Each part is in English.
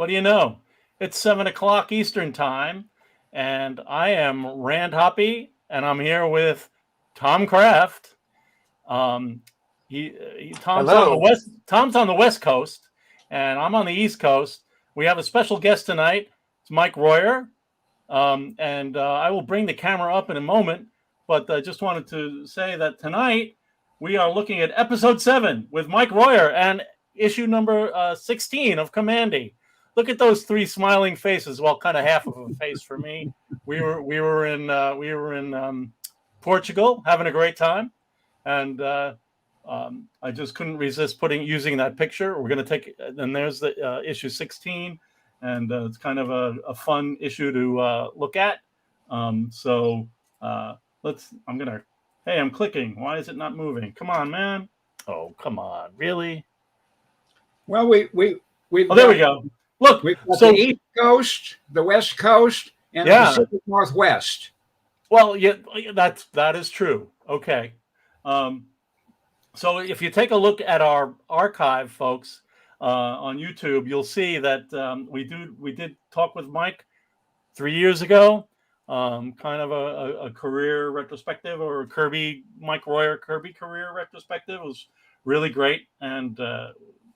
what do you know? It's 7 o'clock Eastern time, and I am Rand Hoppy, and I'm here with Tom Kraft. Tom's on the Hello. west. Tom's on the West Coast, and I'm on the East Coast. We have a special guest tonight. It's Mike Royer, and I will bring the camera up in a moment. But I just wanted to say that tonight we are looking at episode 7 with Mike Royer and issue number 16 of Kamandi. Look at those 3 smiling faces. Well, kind of half of a face for me. We were in Portugal having a great time, and I just couldn't resist using that picture. We're going to take, and there's the issue 16, and it's kind of a fun issue to look at. Hey, I'm clicking. Why is it not moving? Come on, man. Oh, come on. Really? Well, there we go. Look, we've got the East Coast, the West Coast, and the Pacific Northwest. Well, yeah, that is true. Okay. So if you take a look at our archive, folks, on YouTube, you'll see that we did talk with Mike 3 years ago, kind of a career retrospective, or Mike Royer Kirby career retrospective. It was really great, and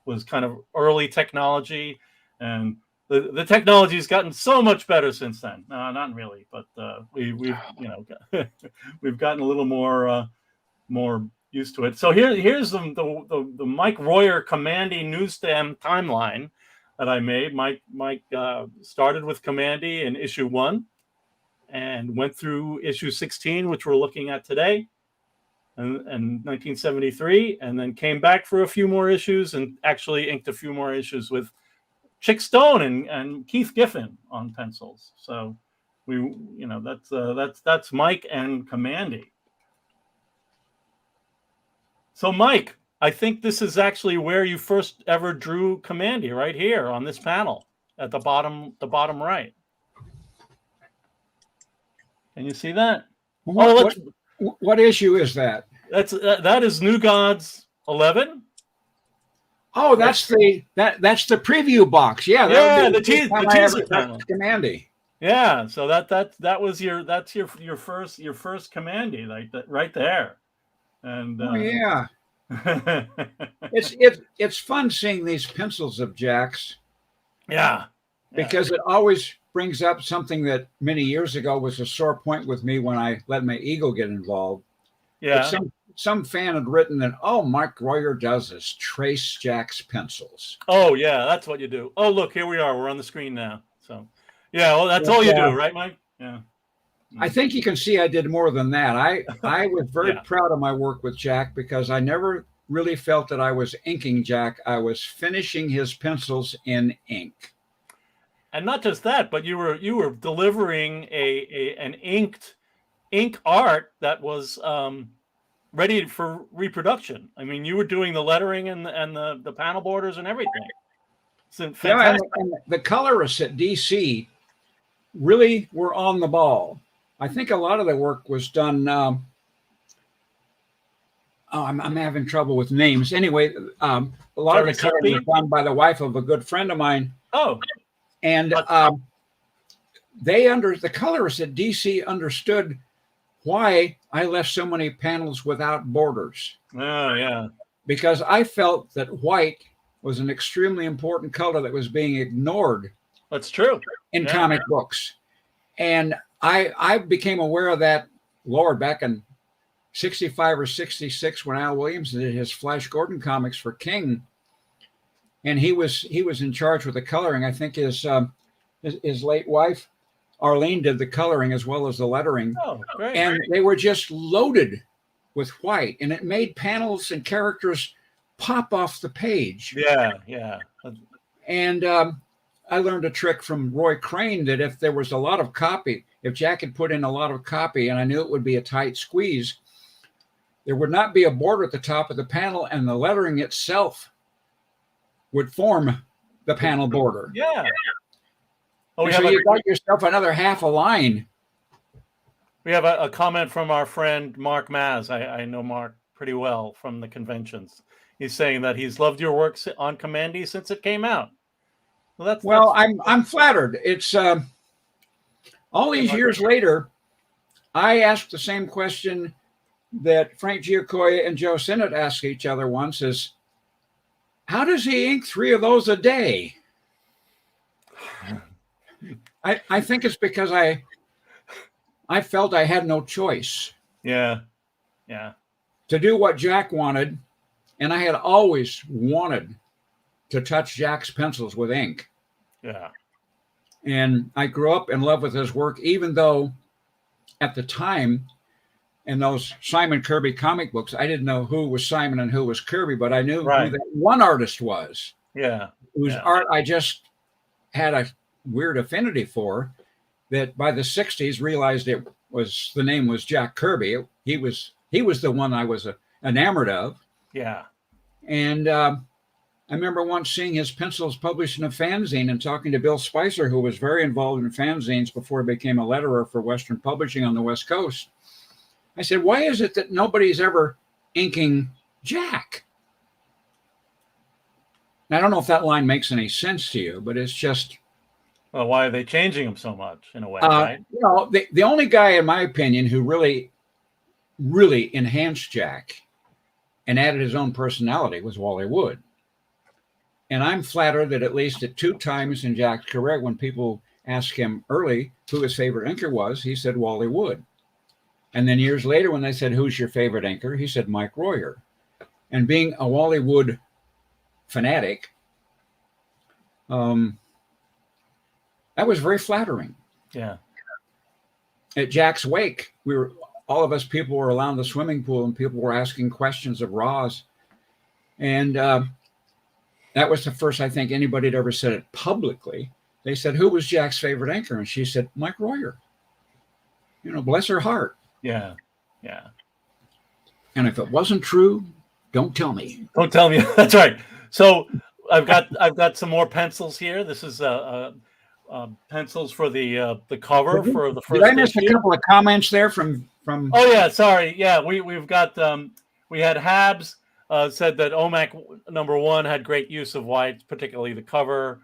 was kind of early technology, and the technology has gotten so much better since then. Not really, but we've we've gotten a little more used to it. So here's the Mike Royer Kamandi newsstand timeline that I made. Mike started with Kamandi in issue 1 and went through issue 16, which we're looking at today, and 1973, and then came back for a few more issues and actually inked a few more issues with Chick Stone and Keith Giffen on pencils. So that's Mike and Kamandi. So Mike, I think this is actually where you first ever drew Kamandi, right here on this panel at the bottom right. Can you see that? What issue is that? That is New Gods 11. Oh, that's the preview box. Yeah, the teaser panel. Kamandi. Yeah, so that was your first Kamandi, right there. And yeah. It's fun seeing these pencils of Jack's. Yeah. Because it always brings up something that many years ago was a sore point with me when I let my ego get involved. Yeah. Some fan had written that, Mike Royer does is trace Jack's pencils. Oh, yeah, that's what you do. Oh, look, here we are. We're on the screen now. So, yeah, well, that's all you do, right, Mike? Yeah. I think you can see I did more than that. I was very proud of my work with Jack, because I never really felt that I was inking Jack. I was finishing his pencils in ink. And not just that, but you were delivering an ink art that was ready for reproduction. I mean, you were doing the lettering and the panel borders and everything. It's fantastic. And the colorists at DC really were on the ball. I think a lot of the work was done. I'm having trouble with names. Anyway, a lot of the coloring was done by the wife of a good friend of mine. Oh, and the colorists at DC understood why I left so many panels without borders. Oh, yeah. Because I felt that white was an extremely important color that was being ignored. That's true. In comic books. And I became aware of that, Lord, back in 65 or 66 when Al Williams did his Flash Gordon comics for King. And he was in charge with the coloring. I think his late wife, Arlene, did the coloring as well as the lettering. Oh, great. And they were just loaded with white, and it made panels and characters pop off the page. Yeah, yeah. And I learned a trick from Roy Crane that if there was a lot of copy, if Jack had put in a lot of copy, and I knew it would be a tight squeeze, there would not be a border at the top of the panel, and the lettering itself would form the panel border. Yeah. Oh, so you got yourself another half a line. We have a comment from our friend Mark Maz. I know Mark pretty well from the conventions. He's saying that he's loved your work on Kamandi since it came out. Well, Well, I'm flattered. It's all these years later, I asked the same question that Frank Giacoya and Joe Sinnott asked each other once: is how does he ink 3 of those a day? I think it's because I felt I had no choice. Yeah. To do what Jack wanted, and I had always wanted to touch Jack's pencils with ink. Yeah. And I grew up in love with his work, even though at the time in those Simon Kirby comic books, I didn't know who was Simon and who was Kirby, but I knew who that one artist was. Yeah. Whose art I just had a weird affinity for, that by the 60s realized the name was Jack Kirby. He was the one I was enamored of. Yeah. And I remember once seeing his pencils published in a fanzine and talking to Bill Spicer, who was very involved in fanzines before he became a letterer for Western Publishing on the West Coast. I said, why is it that nobody's ever inking Jack? And I don't know if that line makes any sense to you, but it's just... Well, why are they changing him so much in a way, right? You know, the only guy, in my opinion, who really, really enhanced Jack and added his own personality was Wally Wood. And I'm flattered that at least at 2 times in Jack's career, when people asked him early who his favorite inker was, he said Wally Wood. And then years later, when they said, who's your favorite inker? He said Mike Royer. And being a Wally Wood fanatic, that was very flattering. Yeah. At Jack's wake, all of us people were around the swimming pool and people were asking questions of Roz. And that was the first, I think, anybody had ever said it publicly. They said, who was Jack's favorite anchor? And she said, Mike Royer. You know, bless her heart. Yeah. And if it wasn't true, don't tell me. Don't tell me. That's right. So I've got some more pencils here. This is pencils for the cover for the first. Did I miss a couple of comments there from? Oh yeah, sorry. Yeah, we've got we had Habs said that OMAC #1 had great use of whites, particularly the cover.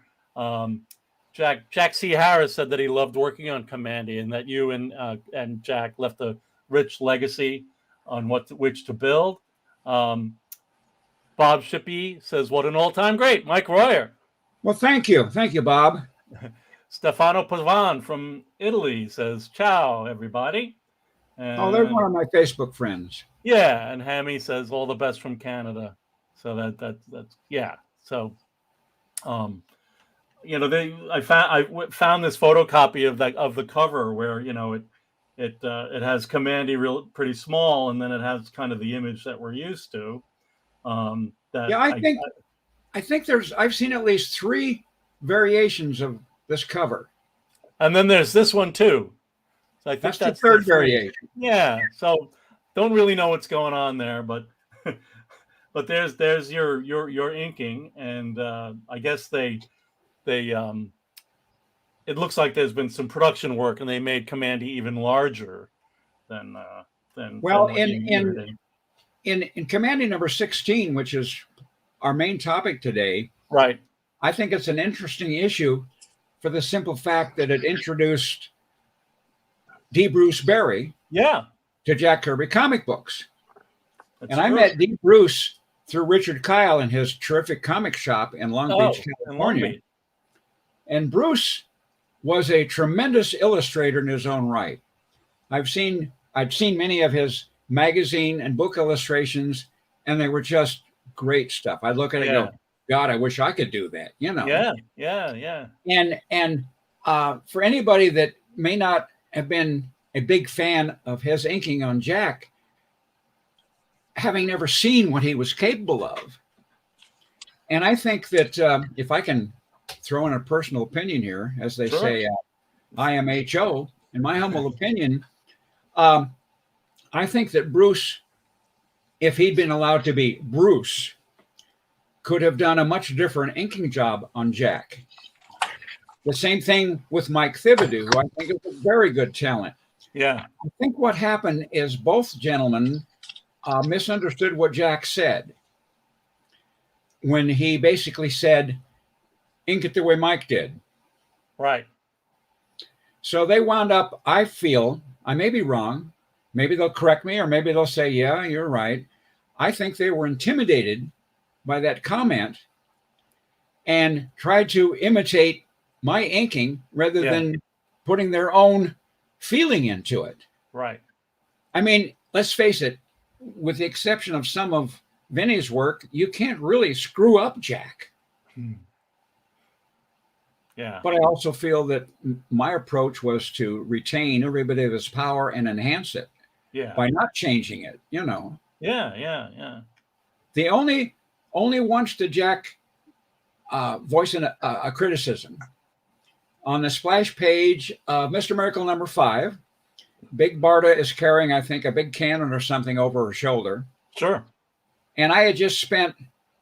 Jack C. Harris said that he loved working on Kamandi and that you and Jack left a rich legacy on which to build. Bob Shippey says, what an all-time great, Mike Royer. Well, thank you, Bob. Stefano Pavan from Italy says, ciao, everybody. And, they're one of my Facebook friends. Yeah, and Hammy says, all the best from Canada. So that's yeah. So, you know, I found this photocopy of the cover where, you know, it has Kamandi pretty small, and then it has kind of the image that we're used to. I think I've seen at least 3 variations of this cover, and then there's this one too. So I think that's the 3rd variation. Yeah. So don't really know what's going on there, but but there's your inking, and I guess they it looks like there's been some production work, and they made Kamandi even larger than well, in Kamandi number 16, which is our main topic today. Right. I think it's an interesting issue for the simple fact that it introduced D. Bruce Berry to Jack Kirby comic books. That's true. I met D. Bruce through Richard Kyle in his terrific comic shop in Long Beach, California. And Bruce was a tremendous illustrator in his own right. I'd seen many of his magazine and book illustrations, and they were just great stuff. I'd look at it and go, God, I wish I could do that, you know. Yeah. And for anybody that may not have been a big fan of his inking on Jack, having never seen what he was capable of. And I think that if I can throw in a personal opinion here, as they say, IMHO, in my humble opinion, I think that Bruce, if he'd been allowed to be Bruce, could have done a much different inking job on Jack. The same thing with Mike Thibodeau, who I think is a very good talent. Yeah. I think what happened is both gentlemen misunderstood what Jack said when he basically said, ink it the way Mike did. Right. So they wound up, I feel, I may be wrong, maybe they'll correct me, or maybe they'll say, yeah, you're right. I think they were intimidated by that comment and tried to imitate my inking rather than putting their own feeling into it. Right. I mean, let's face it, with the exception of some of Vinny's work, you can't really screw up Jack. Yeah. But I also feel that my approach was to retain every bit of his power and enhance it by not changing it, you know. Yeah. The only once did Jack voice a criticism. On the splash page of Mr. Miracle number 5, Big Barda is carrying, I think, a big cannon or something over her shoulder. Sure. And I had just spent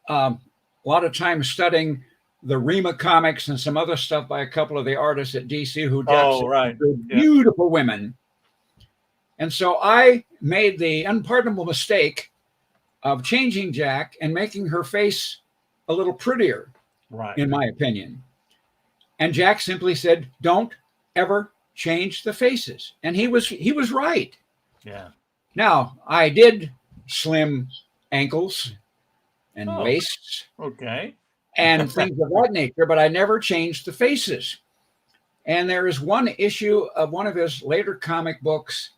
a lot of time studying the Rima comics and some other stuff by a couple of the artists at DC who did beautiful women. And so I made the unpardonable mistake of changing Jack and making her face a little prettier, in my opinion. And Jack simply said, don't ever change the faces. And he was right. Yeah. Now, I did slim ankles and waists. Okay. And things of that nature, but I never changed the faces. And there is one issue of one of his later comic books.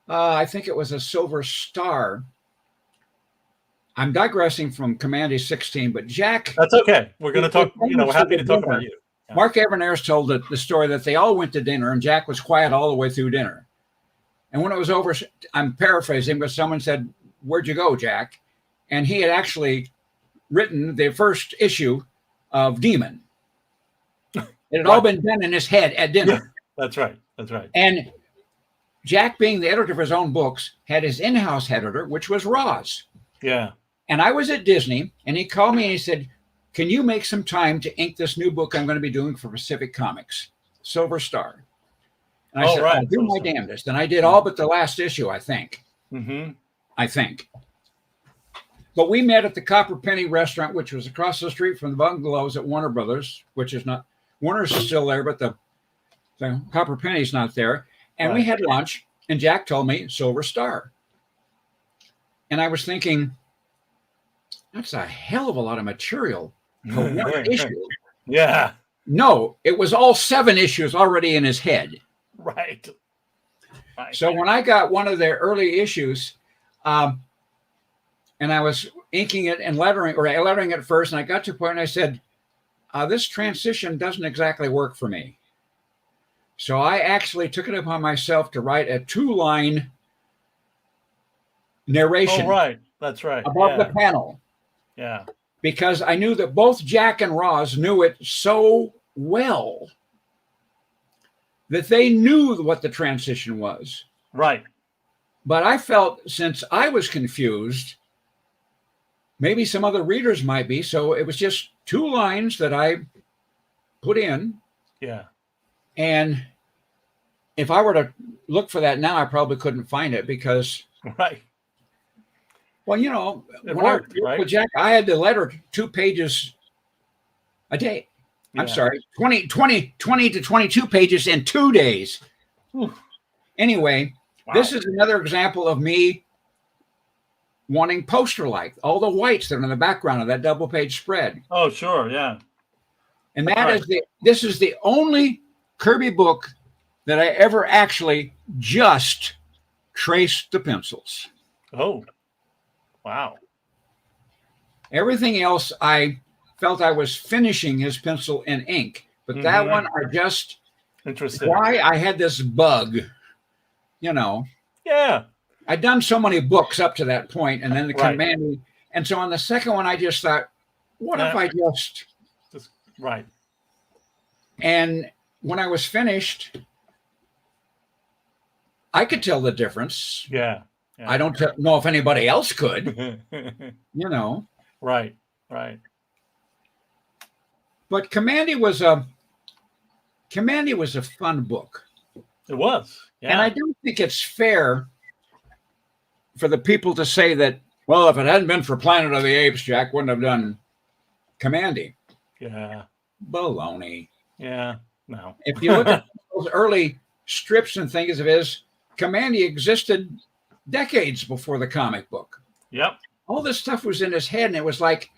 I think it was a Silver Star. I'm digressing from Kamandi 16, but Jack. That's okay. We're going to talk, we're happy to talk about you. Yeah. Mark Evernairs told the story that they all went to dinner and Jack was quiet all the way through dinner. And when it was over, I'm paraphrasing, but someone said, "Where'd you go, Jack?" And he had actually written the first issue of Demon. It had all been done in his head at dinner. Yeah, that's right. And Jack, being the editor of his own books, had his in-house editor, which was Roz. Yeah. And I was at Disney, and he called me and he said, "Can you make some time to ink this new book I'm going to be doing for Pacific Comics, Silver Star?" And I said, "I'll do my damnedest." And I did all but the last issue, I think. I think. But we met at the Copper Penny restaurant, which was across the street from the bungalows at Warner Brothers, which is not, Warner's is still there, but the Copper Penny's not there. And we had lunch, and Jack told me Silver Star. And I was thinking, that's a hell of a lot of material for one issue. Yeah. No, it was all 7 issues already in his head. Right. So when I got one of their early issues, and I was inking it and lettering it first, and I got to a point and I said, this transition doesn't exactly work for me. So I actually took it upon myself to write a 2-line narration. Oh, right. That's right. Above the panel. Yeah. Because I knew that both Jack and Roz knew it so well that they knew what the transition was. Right. But I felt, since I was confused, maybe some other readers might be. So it was just 2 lines that I put in. Yeah. And if I were to look for that now, I probably couldn't find it because. Right. Well, it worked, right? With Jack, I had to letter 2 pages a day. I'm sorry, 20 to 22 pages in 2 days. Anyway, this is another example of me wanting poster-like, all the whites that are in the background of that double-page spread. Oh, sure, yeah. And this is the only Kirby book that I ever actually just traced the pencils. Oh, wow. Everything else, I felt I was finishing his pencil in ink, but that one I just. Interesting. Why I had this bug, Yeah. I'd done so many books up to that point, and then the Kamandi, and so on the second one, I just thought, what if I just. Right. And when I was finished, I could tell the difference. Yeah. I don't know if anybody else could, Right. But Kamandi was a fun book. It was. Yeah. And I don't think it's fair for the people to say that, well, if it hadn't been for Planet of the Apes, Jack wouldn't have done Kamandi. Yeah. Baloney. Yeah, no. If you look at those early strips and things of his, Kamandi existed decades before the comic book. Yep. All this stuff was in his head, and it was like,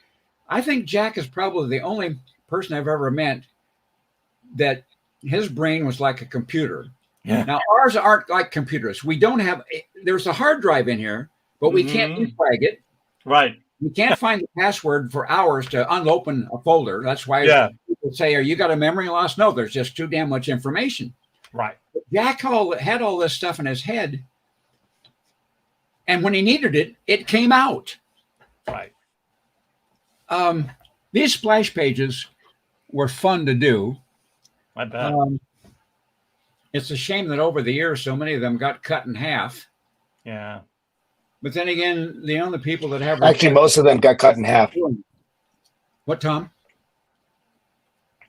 I think Jack is probably the only person I've ever met that his brain was like a computer. Yeah. Now, ours aren't like computers. We don't have, there's a hard drive in here, but we can't defrag it. Right. We can't find the password for hours to unopen a folder. That's why people say, you got a memory loss? No, there's just too damn much information. Right. But Jack had all this stuff in his head. And when he needed it, it came out. Right. These splash pages were fun to do. I bet. It's a shame that over the years, so many of them got cut in half. Yeah. But then again, the only people that have actually most of them got cut in half. What, Tom?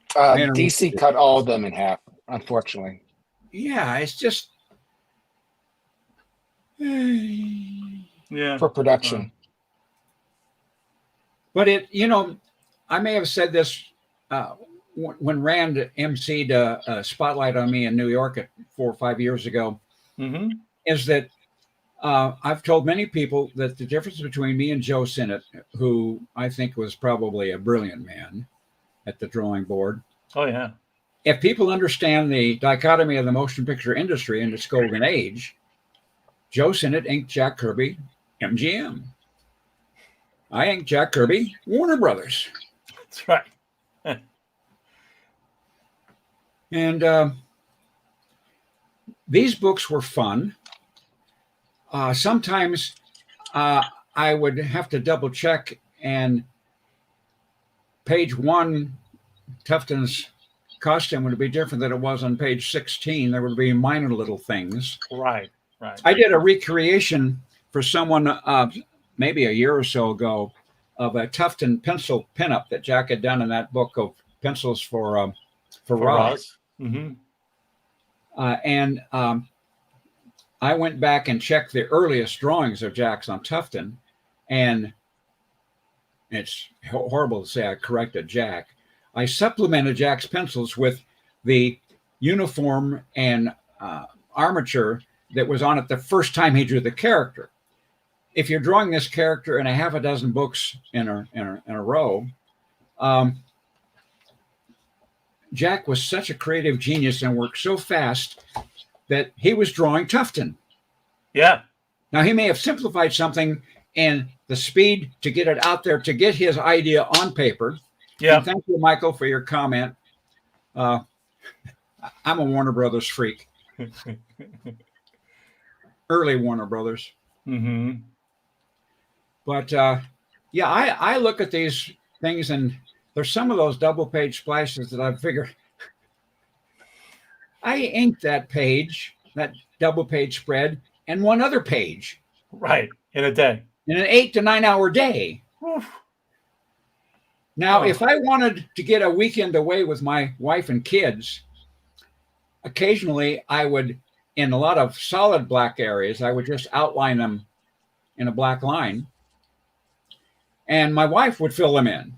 DC cut all of them in half, unfortunately. Yeah, it's just Yeah. For production. But I may have said this when Rand emceed a spotlight on me in New York 4 or 5 years ago, is that I've told many people that the difference between me and Joe Sinnott, who I think was probably a brilliant man at the drawing board. Oh, yeah. If people understand the dichotomy of the motion picture industry in its golden age, Joe Sinnott inked Jack Kirby, MGM. I inked Jack Kirby, Warner Brothers. That's right. And these books were fun. Sometimes I would have to double check, and page 1, Tufton's costume would be different than it was on page 16. There would be minor little things. Right. Right. I did a recreation for someone maybe a year or so ago of a Tufton pencil pinup that Jack had done in that book of pencils for Roz. Mm-hmm. And I went back and checked the earliest drawings of Jack's on Tufton, and it's horrible to say I corrected Jack. I supplemented Jack's pencils with the uniform and armature that was on it the first time he drew the character. If you're drawing this character in a half a dozen books in a row, Jack was such a creative genius and worked so fast that he was drawing Tufton. Yeah. Now, he may have simplified something in the speed to get it out there, to get his idea on paper. Yeah. And thank you, Michael, for your comment. I'm a Warner Brothers freak. Early Warner Brothers. Mm-hmm. But yeah, I look at these things, and there's some of those double page splashes that I figure I inked that page, that double page spread, and one other page. Right. In a day. In an 8 to 9 hour day. Oof. Now, if I wanted to get a weekend away with my wife and kids, occasionally I would, in a lot of solid black areas, I would just outline them in a black line, and my wife would fill them in.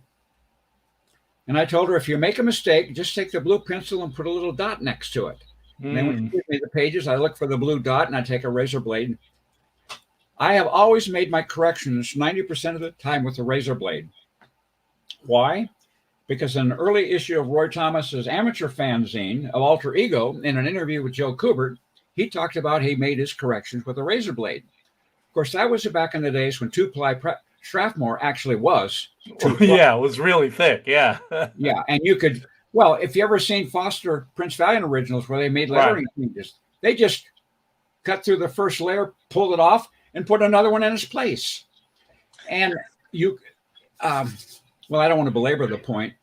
And I told her, if you make a mistake, just take the blue pencil and put a little dot next to it. And then when she gives me the pages, I look for the blue dot and I take a razor blade. I have always made my corrections 90% of the time with a razor blade. Why? Because in an early issue of Roy Thomas's amateur fanzine of Alter Ego, in an interview with Joe Kubert, he talked about he made his corrections with a razor blade. Of course, that was back in the days when two-ply Strathmore actually was. Yeah, it was really thick. Yeah. Yeah, and you could, well, if you ever seen Foster Prince Valiant originals where they made lettering changes, they just cut through the first layer, pulled it off, and put another one in its place. And you, well, I don't want to belabor the point,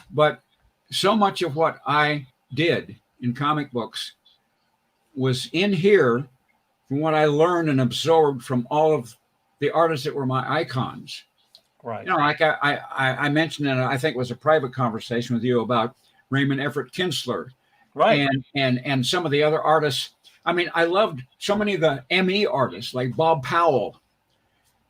but so much of what I did in comic books was in here from what I learned and absorbed from all of the artists that were my icons. Right. You know, like I mentioned, and I think it was a private conversation with you about Raymond Everett Kinsler, Right. and some of the other artists. I mean, I loved so many of the ME artists like Bob Powell,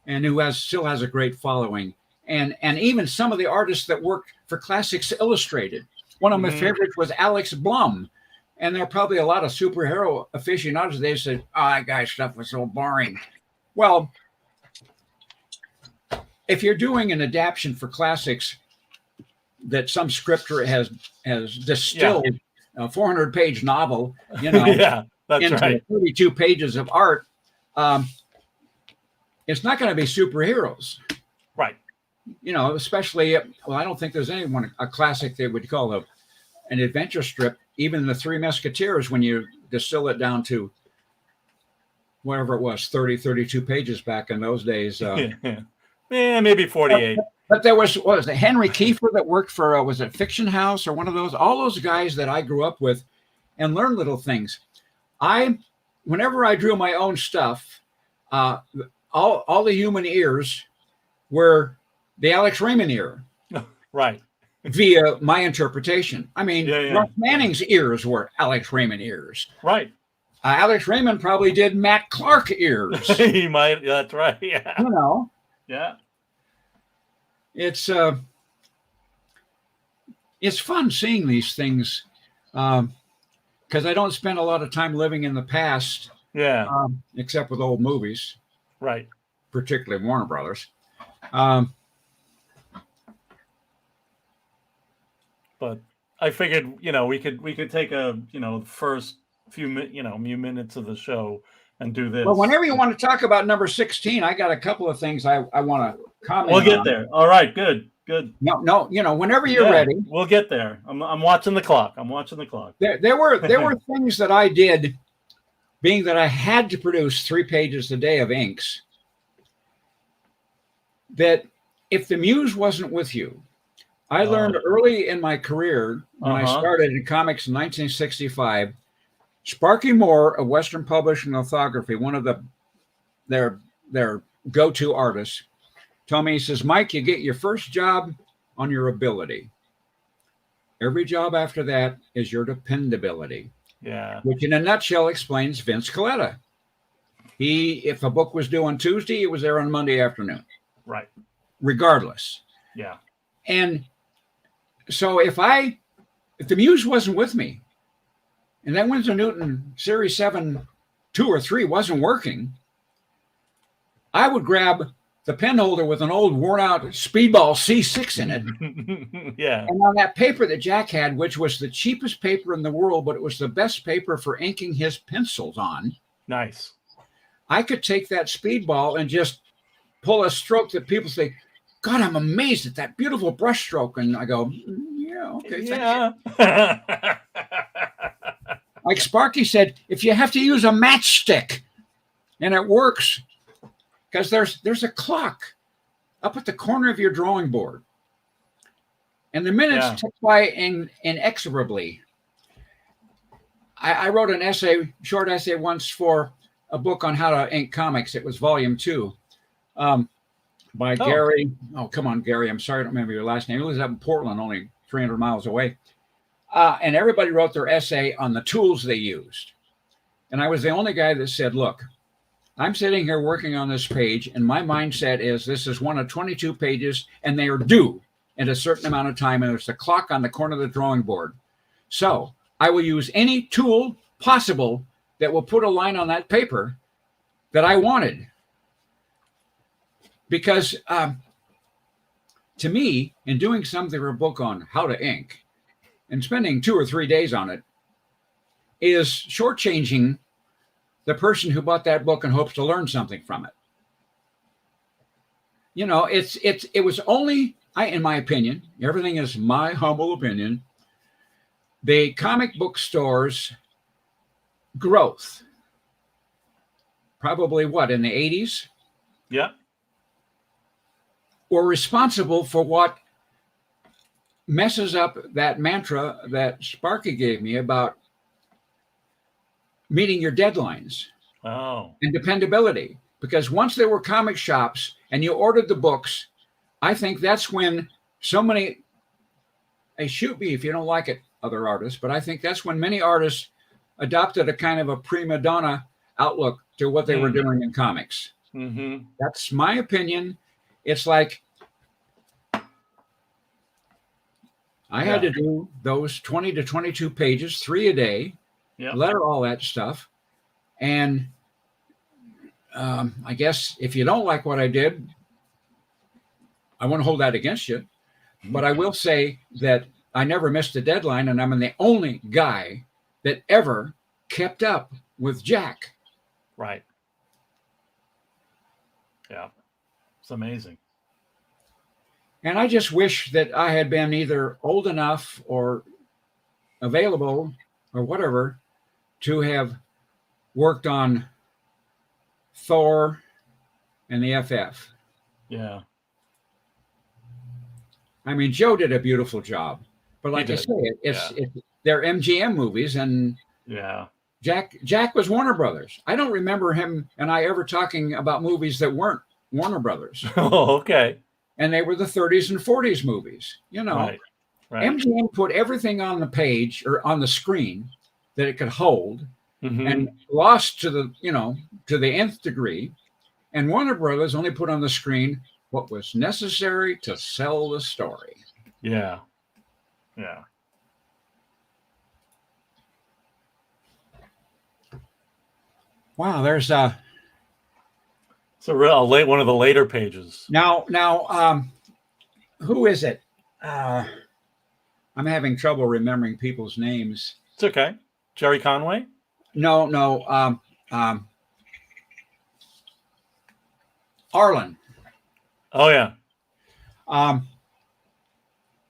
and who still has a great following, and even some of the artists that worked for Classics Illustrated. One of my favorites was Alex Blum. And there are probably a lot of superhero aficionados. They said, "Oh, that guy's stuff was so boring." Well, if you're doing an adaptation for Classics that some scripter has distilled a 400-page novel, Yeah, that's into right. 32 pages of art, it's not going to be superheroes. Right. Especially, well, I don't think there's a classic they would call an adventure strip. Even the Three Musketeers, when you distill it down to whatever it was, 32 pages back in those days. Yeah, maybe 48. But there was it Henry Kiefer that worked for, was it Fiction House or one of those? All those guys that I grew up with and learned little things. Whenever I drew my own stuff, all the human ears were the Alex Raymond ear. Right. Via my interpretation. I mean, Russ Manning's ears were Alex Raymond ears. Right. Alex Raymond probably did Matt Clark ears. He might. That's right. Yeah. Yeah. It's fun seeing these things because I don't spend a lot of time living in the past. Yeah. Except with old movies. Right. Particularly Warner Brothers. But I figured, we could take a, first few minutes of the show and do this. Well, whenever you want to talk about number 16, I got a couple of things I want to comment on. We'll get there. All right, good. No, whenever you're ready. We'll get there. I'm watching the clock. There were things that I did, being that I had to produce 3 pages a day of inks, that if the muse wasn't with you, I learned early in my career when I started in comics in 1965. Sparky Moore of Western Publishing Lithography, one of their go-to artists, told me, he says, "Mike, you get your first job on your ability. Every job after that is your dependability." Yeah. Which in a nutshell explains Vince Coletta. If a book was due on Tuesday, it was there on Monday afternoon. Right. Regardless. Yeah. And so if the muse wasn't with me, and that Winsor Newton Series 7, 2 or 3 wasn't working, I would grab the pen holder with an old worn out Speedball C6 in it. Yeah. And on that paper that Jack had, which was the cheapest paper in the world, but it was the best paper for inking his pencils on. Nice. I could take that Speedball and just pull a stroke that people say, "God, I'm amazed at that beautiful brush stroke." And I go, "Yeah, okay, yeah." Like Sparky said, if you have to use a matchstick and it works, because there's a clock up at the corner of your drawing board, and the minutes tick by inexorably. I wrote an short essay once for a book on how to ink comics. It was volume 2. By Gary. Oh, come on, Gary. I'm sorry, I don't remember your last name. He lives up in Portland, only 300 miles away. And everybody wrote their essay on the tools they used. And I was the only guy that said, "Look, I'm sitting here working on this page, and my mindset is this is one of 22 pages, and they are due in a certain amount of time, and there's a clock on the corner of the drawing board. So I will use any tool possible that will put a line on that paper that I wanted." Because to me, in doing something for a book on how to ink and spending 2 or 3 days on it is shortchanging the person who bought that book and hopes to learn something from it. It was only, in my opinion, everything is my humble opinion, the comic book stores' growth, probably in the 80s? Yeah. Were responsible for what messes up that mantra that Sparky gave me about meeting your deadlines and dependability. Because once there were comic shops and you ordered the books, I think that's when so many, shoot me if you don't like it, other artists, but I think that's when many artists adopted a kind of a prima donna outlook to what they were doing in comics. Mm-hmm. That's my opinion. It's like I had to do those 20 to 22 pages, 3 a day, letter all that stuff. And I guess if you don't like what I did, I won't hold that against you. But I will say that I never missed a deadline, and I'm the only guy that ever kept up with Jack. Right. Yeah. It's amazing. And I just wish that I had been either old enough or available or whatever to have worked on Thor and the FF. Yeah. I mean, Joe did a beautiful job, but like I say, they're MGM movies, and Jack was Warner Brothers. I don't remember him and I ever talking about movies that weren't Warner Brothers. Oh, okay. And they were the 30s and 40s movies. You know, right. MGM put everything on the page or on the screen that it could hold, and lost to the, to the nth degree. And Warner Brothers only put on the screen what was necessary to sell the story. Yeah. Yeah. Wow, there's it's a real late one of the later pages. Now, who is it? I'm having trouble remembering people's names. It's okay. Jerry Conway? No. Arlen. Oh yeah.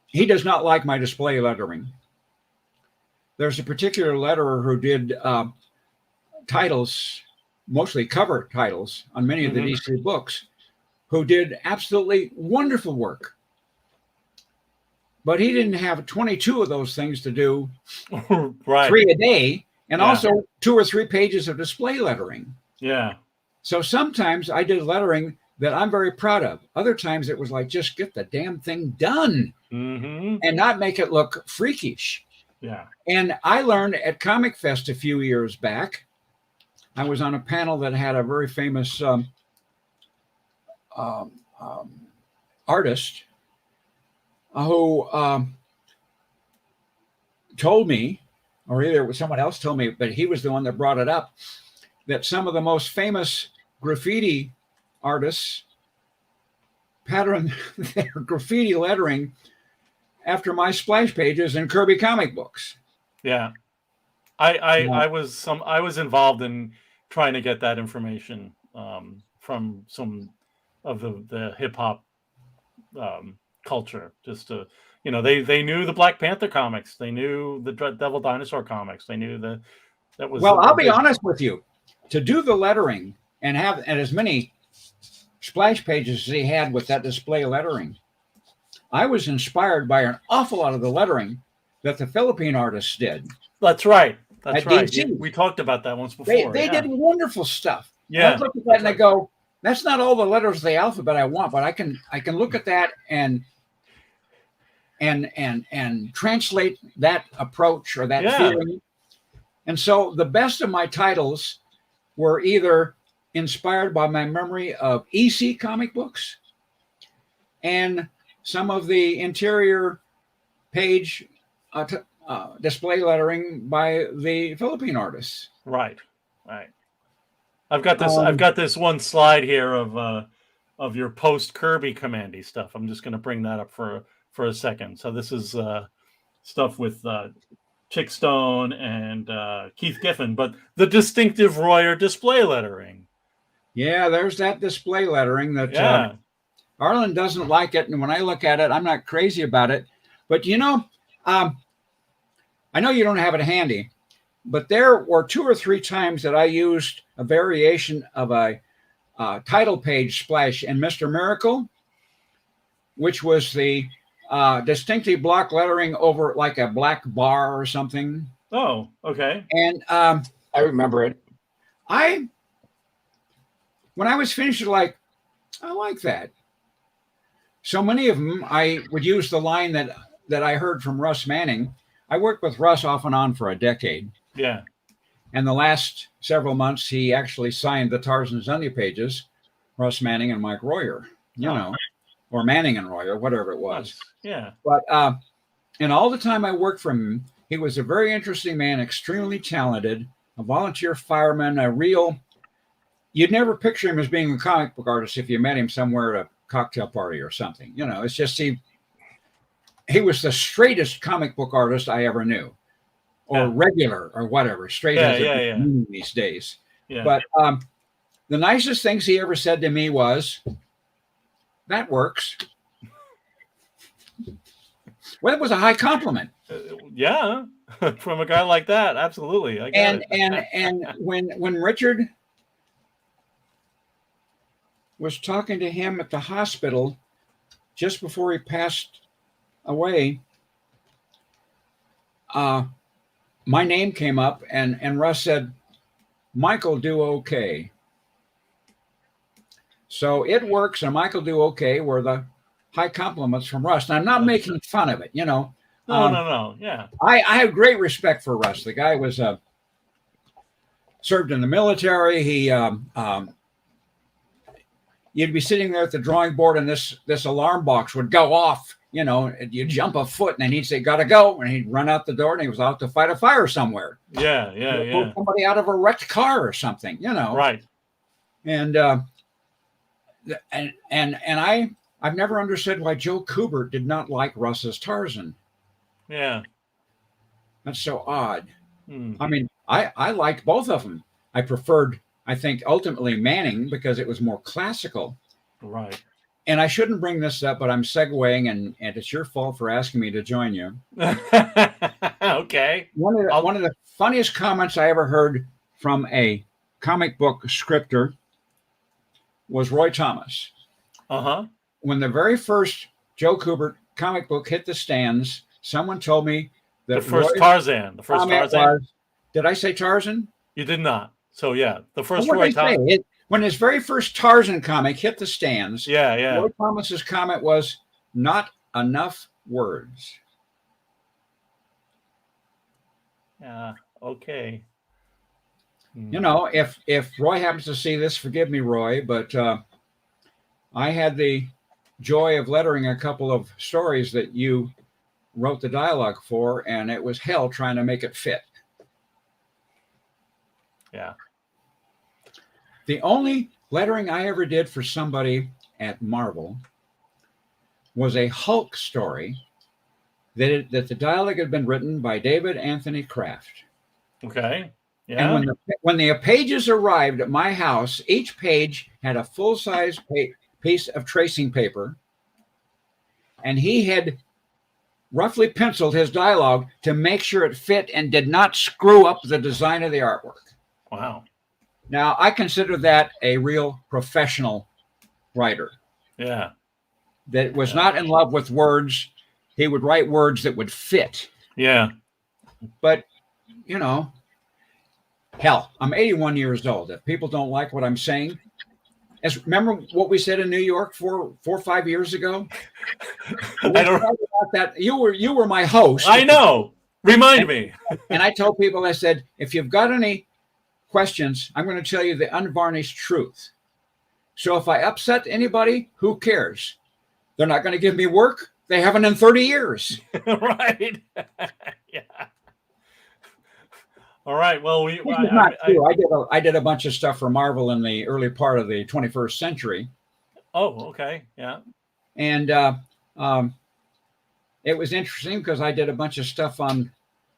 He does not like my display lettering. There's a particular letterer who did titles, mostly cover titles on many of the DC books, who did absolutely wonderful work. But he didn't have 22 of those things to do, right. 3 a day, and also 2 or 3 pages of display lettering. Yeah. So sometimes I did lettering that I'm very proud of. Other times it was like, just get the damn thing done and not make it look freakish. Yeah. And I learned at Comic Fest a few years back, I was on a panel that had a very famous artist who told me, or either it was someone else told me, but he was the one that brought it up, that some of the most famous graffiti artists pattern their graffiti lettering after my splash pages in Kirby comic books. Yeah. I was involved in trying to get that information from some of the hip hop culture, just to, they knew the Black Panther comics, they knew the Devil Dinosaur comics, they knew that was. Well, I'll be honest with you, to do the lettering and have as many splash pages as he had with that display lettering, I was inspired by an awful lot of the lettering that the Philippine artists did. That's right. That's right. DC. We talked about that once before. They did wonderful stuff. Yeah. I look at that and I go, that's not all the letters of the alphabet I want, but I can look at that and translate that approach or that feeling. And so the best of my titles were either inspired by my memory of EC comic books and some of the interior page display lettering by the Philippine artists. Right. I've got this one slide here of your post Kirby Kamandi stuff. I'm just going to bring that up for a second. So this is stuff with Chick Stone and Keith Giffen, but the distinctive Royer display lettering. Yeah, there's that display lettering that Arlen doesn't like it, and when I look at it, I'm not crazy about it. But I know you don't have it handy, but there were 2 or 3 times that I used a variation of a title page splash in Mr. Miracle, which was the distinctive block lettering over like a black bar or something. Oh, okay. And I remember it. When I was finished, I like that. So many of them, I would use the line that I heard from Russ Manning. I worked with Russ off and on for a decade. Yeah. And the last several months, he actually signed the Tarzan Zundy pages, Russ Manning and Mike Royer, or Manning and Royer, whatever it was. Yeah. But And all the time I worked for him, he was a very interesting man, extremely talented, a volunteer fireman, a real. You'd never picture him as being a comic book artist if you met him somewhere at a cocktail party or something. You know, it's just he was the straightest comic book artist I ever knew, or regular, or whatever. Straight as it meaning these days. Yeah. But the nicest things he ever said to me was, "That works." Well, it was a high compliment. Yeah, from a guy like that, absolutely. I get it. And when Richard was talking to him at the hospital just before he passed away, my name came up, and Russ said, "Michael do okay." So it works, and Michael do okay were the high compliments from Russ. And I'm not making fun of it, you know. No. Yeah. I have great respect for Russ. The guy was served in the military. He you'd be sitting there at the drawing board, and this alarm box would go off. You know, you'd jump a foot, and then he'd say, "Gotta go," and he'd run out the door, and he was out to fight a fire somewhere. Yeah. Pull somebody out of a wrecked car or something, you know. Right. And I've never understood why Joe Kubert did not like Russ's Tarzan. Yeah. That's so odd. Hmm. I mean, I liked both of them. I preferred, I think, ultimately Manning because it was more classical. Right. And I shouldn't bring this up, but I'm segueing, and it's your fault for asking me to join you. Okay. One of the funniest comments I ever heard from a comic book scripter was Roy Thomas. Uh-huh. When the very first Joe Kubert comic book hit the stands, someone told me that The first Roy's Tarzan. The first comment Tarzan. was, did I say Tarzan? You did not. So yeah, the first What Roy did I say? Thomas. When his very first Tarzan comic hit the stands, Yeah. Roy Thomas's comment was, "Not enough words." Yeah. Okay. You know, if Roy happens to see this, forgive me, Roy, but I had the joy of lettering a couple of stories that you wrote the dialogue for, and it was hell trying to make it fit. Yeah. The only lettering I ever did for somebody at Marvel was a Hulk story that the dialogue had been written by David Anthony Kraft. Okay. Yeah. And when the pages arrived at my house, each page had a full-size piece of tracing paper, and he had roughly penciled his dialogue to make sure it fit and did not screw up the design of the artwork. Wow. Now, I consider that a real professional writer Yeah. that was not in love with words. He would write words that would fit. Yeah. But, you know, hell, I'm 81 years old. If people don't like what I'm saying, remember what we said in New York 4 or 5 years ago? I don't about that. You were my host. I know. Remind me. And I told people, I said, if you've got any questions, I'm going to tell you the unvarnished truth. So if I upset anybody, who cares? They're not going to give me work. They haven't in 30 years. Right. Yeah. All right. Well, I did a bunch of stuff for Marvel in the early part of the 21st century. Oh, okay. Yeah. And it was interesting because I did a bunch of stuff on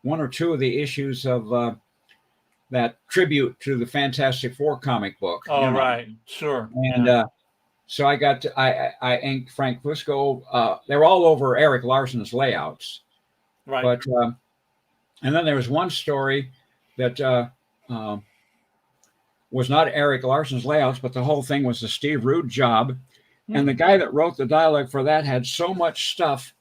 one or two of the issues of that tribute to the Fantastic Four comic book. Oh, you know? Right. Sure. And so I inked Frank Fusco. They were all over Eric Larson's layouts. Right. But and then there was one story that was not Eric Larson's layouts, but the whole thing was a Steve Rude job. Mm-hmm. And the guy that wrote the dialogue for that had so much stuff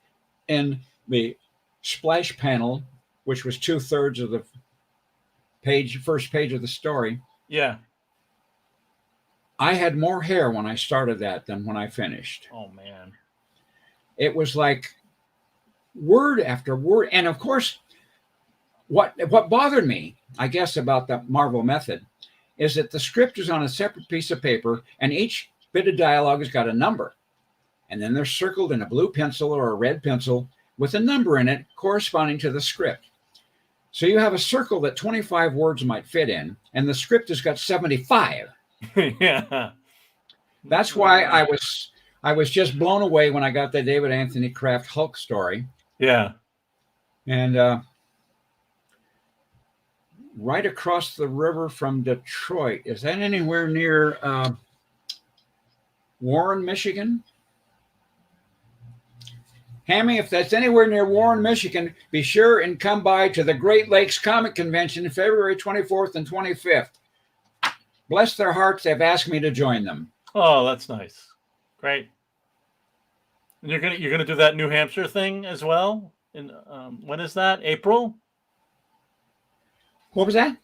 in the splash panel, which was 2/3 of the first page of the story. Yeah. I had more hair when I started that than when I finished. Oh, man. It was like word after word. And of course, what bothered me, I guess, about the Marvel method is that the script is on a separate piece of paper and each bit of dialogue has got a number. And then they're circled in a blue pencil or a red pencil with a number in it corresponding to the script. So you have a circle that 25 words might fit in, and the script has got 75. Yeah. That's why I was just blown away when I got the David Anthony Kraft Hulk story. Yeah. And right across the river from Detroit, is that anywhere near Warren, Michigan? Hammy, if that's anywhere near Warren, Michigan, be sure and come by to the Great Lakes Comic Convention February 24th and 25th. Bless their hearts, they've asked me to join them. Oh, that's nice. Great. And you're gonna do that New Hampshire thing as well? In when is that? April? What was that?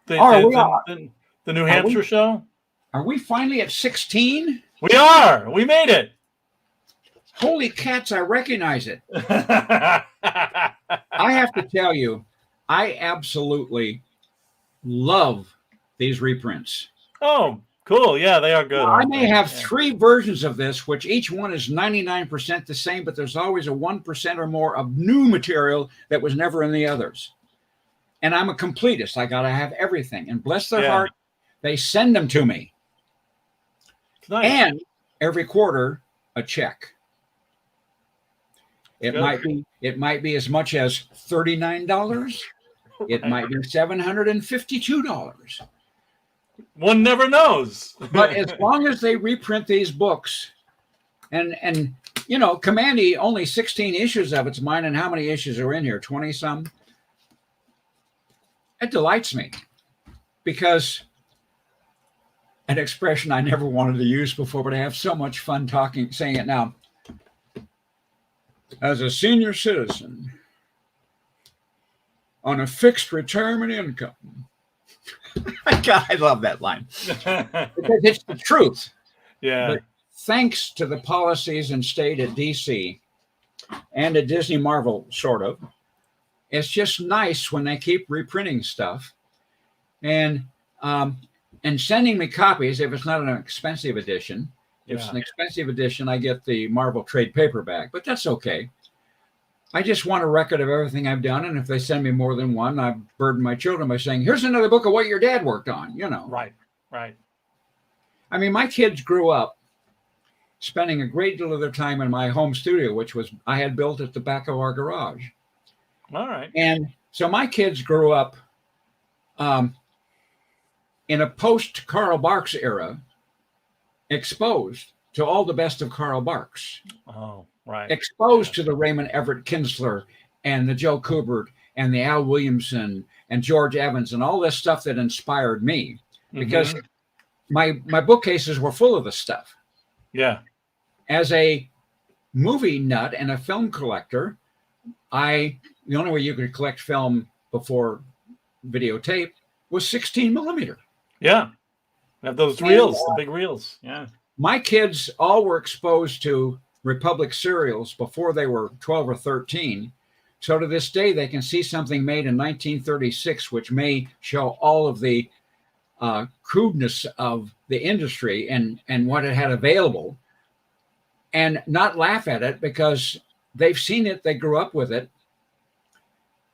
The New Are Hampshire we- show? Are we finally at 16? We are. We made it. Holy cats, I recognize it. I have to tell you, I absolutely love these reprints. Oh, cool. Yeah, they are good. Now, I aren't may they? have Yeah. 3 versions of this, which each one is 99% the same, but there's always a 1% or more of new material that was never in the others. And I'm a completist. I got to have everything. And bless their Yeah. heart, they send them to me. It's nice. And every quarter, a check. It Good. might be as much as $39. It Right. might be $752. One never knows. But as long as they reprint these books, and you know, Kamandi, only 16 issues of it's mine, and how many issues are in here? 20 some. It delights me, because an expression I never wanted to use before, but I have so much fun saying it now. As a senior citizen on a fixed retirement income. God, I love that line. Because it's the truth. Yeah. But thanks to the policies and state at DC and at Disney Marvel, sort of, it's just nice when they keep reprinting stuff and sending me copies if it's not an expensive edition. If it's an expensive edition, I get the Marvel trade paperback, but that's okay. I just want a record of everything I've done, and if they send me more than one, I burden my children by saying, here's another book of what your dad worked on, you know. Right. Right. I mean, my kids grew up spending a great deal of their time in my home studio, which was I had built at the back of our garage. All right. And so my kids grew up in a post-Karl Barks era, exposed to all the best of Karl Barks, Oh, right. exposed to the Raymond Everett Kinsler and the Joe Kubert and the Al Williamson and George Evans and all this stuff that inspired me, because my bookcases were full of this stuff. Yeah. As a movie nut and a film collector, the only way you could collect film before videotape was 16 millimeter. Yeah. Have those reels, the big reels. Yeah. My kids all were exposed to Republic serials before they were 12 or 13. So to this day, they can see something made in 1936, which may show all of the crudeness of the industry and what it had available, and not laugh at it because they've seen it, they grew up with it.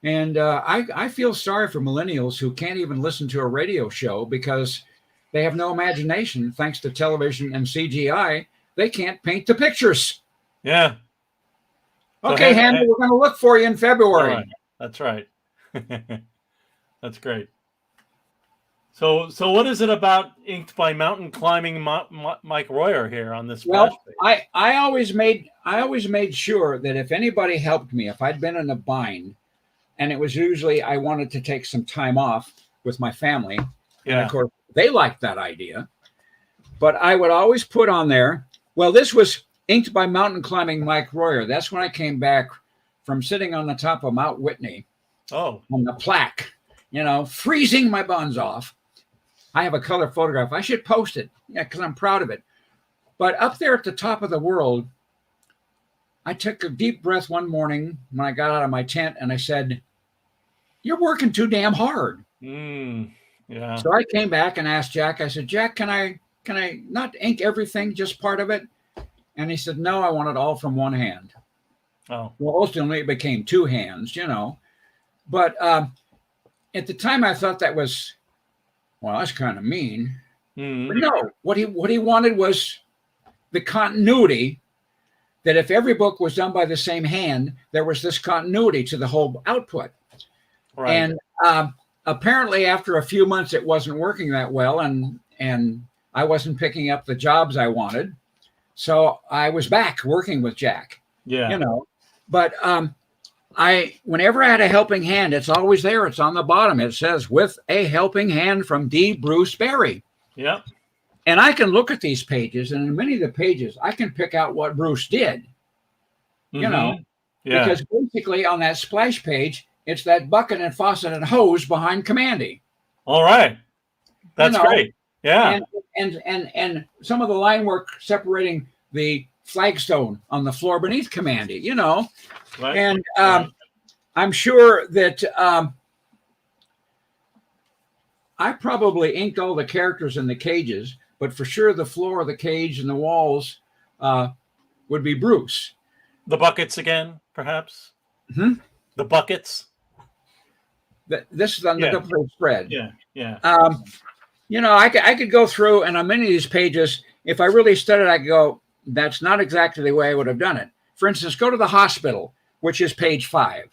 And I feel sorry for millennials who can't even listen to a radio show because they have no imagination. Thanks to television and CGI, they can't paint the pictures. Yeah. Okay, Hannah, we're going to look for you in February. Right. That's right. That's great. So what is it about inked by mountain climbing Mike Royer here on this? Well, page? I always made sure that if anybody helped me, if I'd been in a bind, and it was usually I wanted to take some time off with my family, and of course they liked that idea, but I would always put on there, well, this was inked by mountain climbing Mike Royer. That's when I came back from sitting on the top of Mount Whitney Oh, on the plaque, you know, freezing my buns off. I have a color photograph. I should post it, because I'm proud of it. But up there at the top of the world, I took a deep breath one morning when I got out of my tent and I said, you're working too damn hard. yeah. So I came back and asked Jack, I said, Jack, can I not ink everything, just part of it? And he said, no, I want it all from one hand. Oh, Well, ultimately it became two hands, But at the time, I thought that was, well, that's kind of mean. But no, what he wanted was the continuity. That if every book was done by the same hand, there was this continuity to the whole output. right. And apparently, after a few months, it wasn't working that well, and I wasn't picking up the jobs I wanted. So I was back working with Jack. Yeah. But whenever I had a helping hand, it's always there. It's on the bottom. It says, with a helping hand from D. Bruce Berry. Yep. And I can look at these pages, and in many of the pages, I can pick out what Bruce did, Yeah. because basically on that splash page, it's that bucket and faucet and hose behind Kamandi. All right. That's great. Yeah. And some of the line work separating the flagstone on the floor beneath Kamandi, Right. And Right. I'm sure that I probably inked all the characters in the cages, but for sure the floor of the cage and the walls would be Bruce. The buckets again, perhaps. Hmm? The buckets. This is on the double spread. Yeah. Yeah. I could go through, and on many of these pages, if I really studied, I could go, that's not exactly the way I would have done it. For instance, go to the hospital, which is page 5.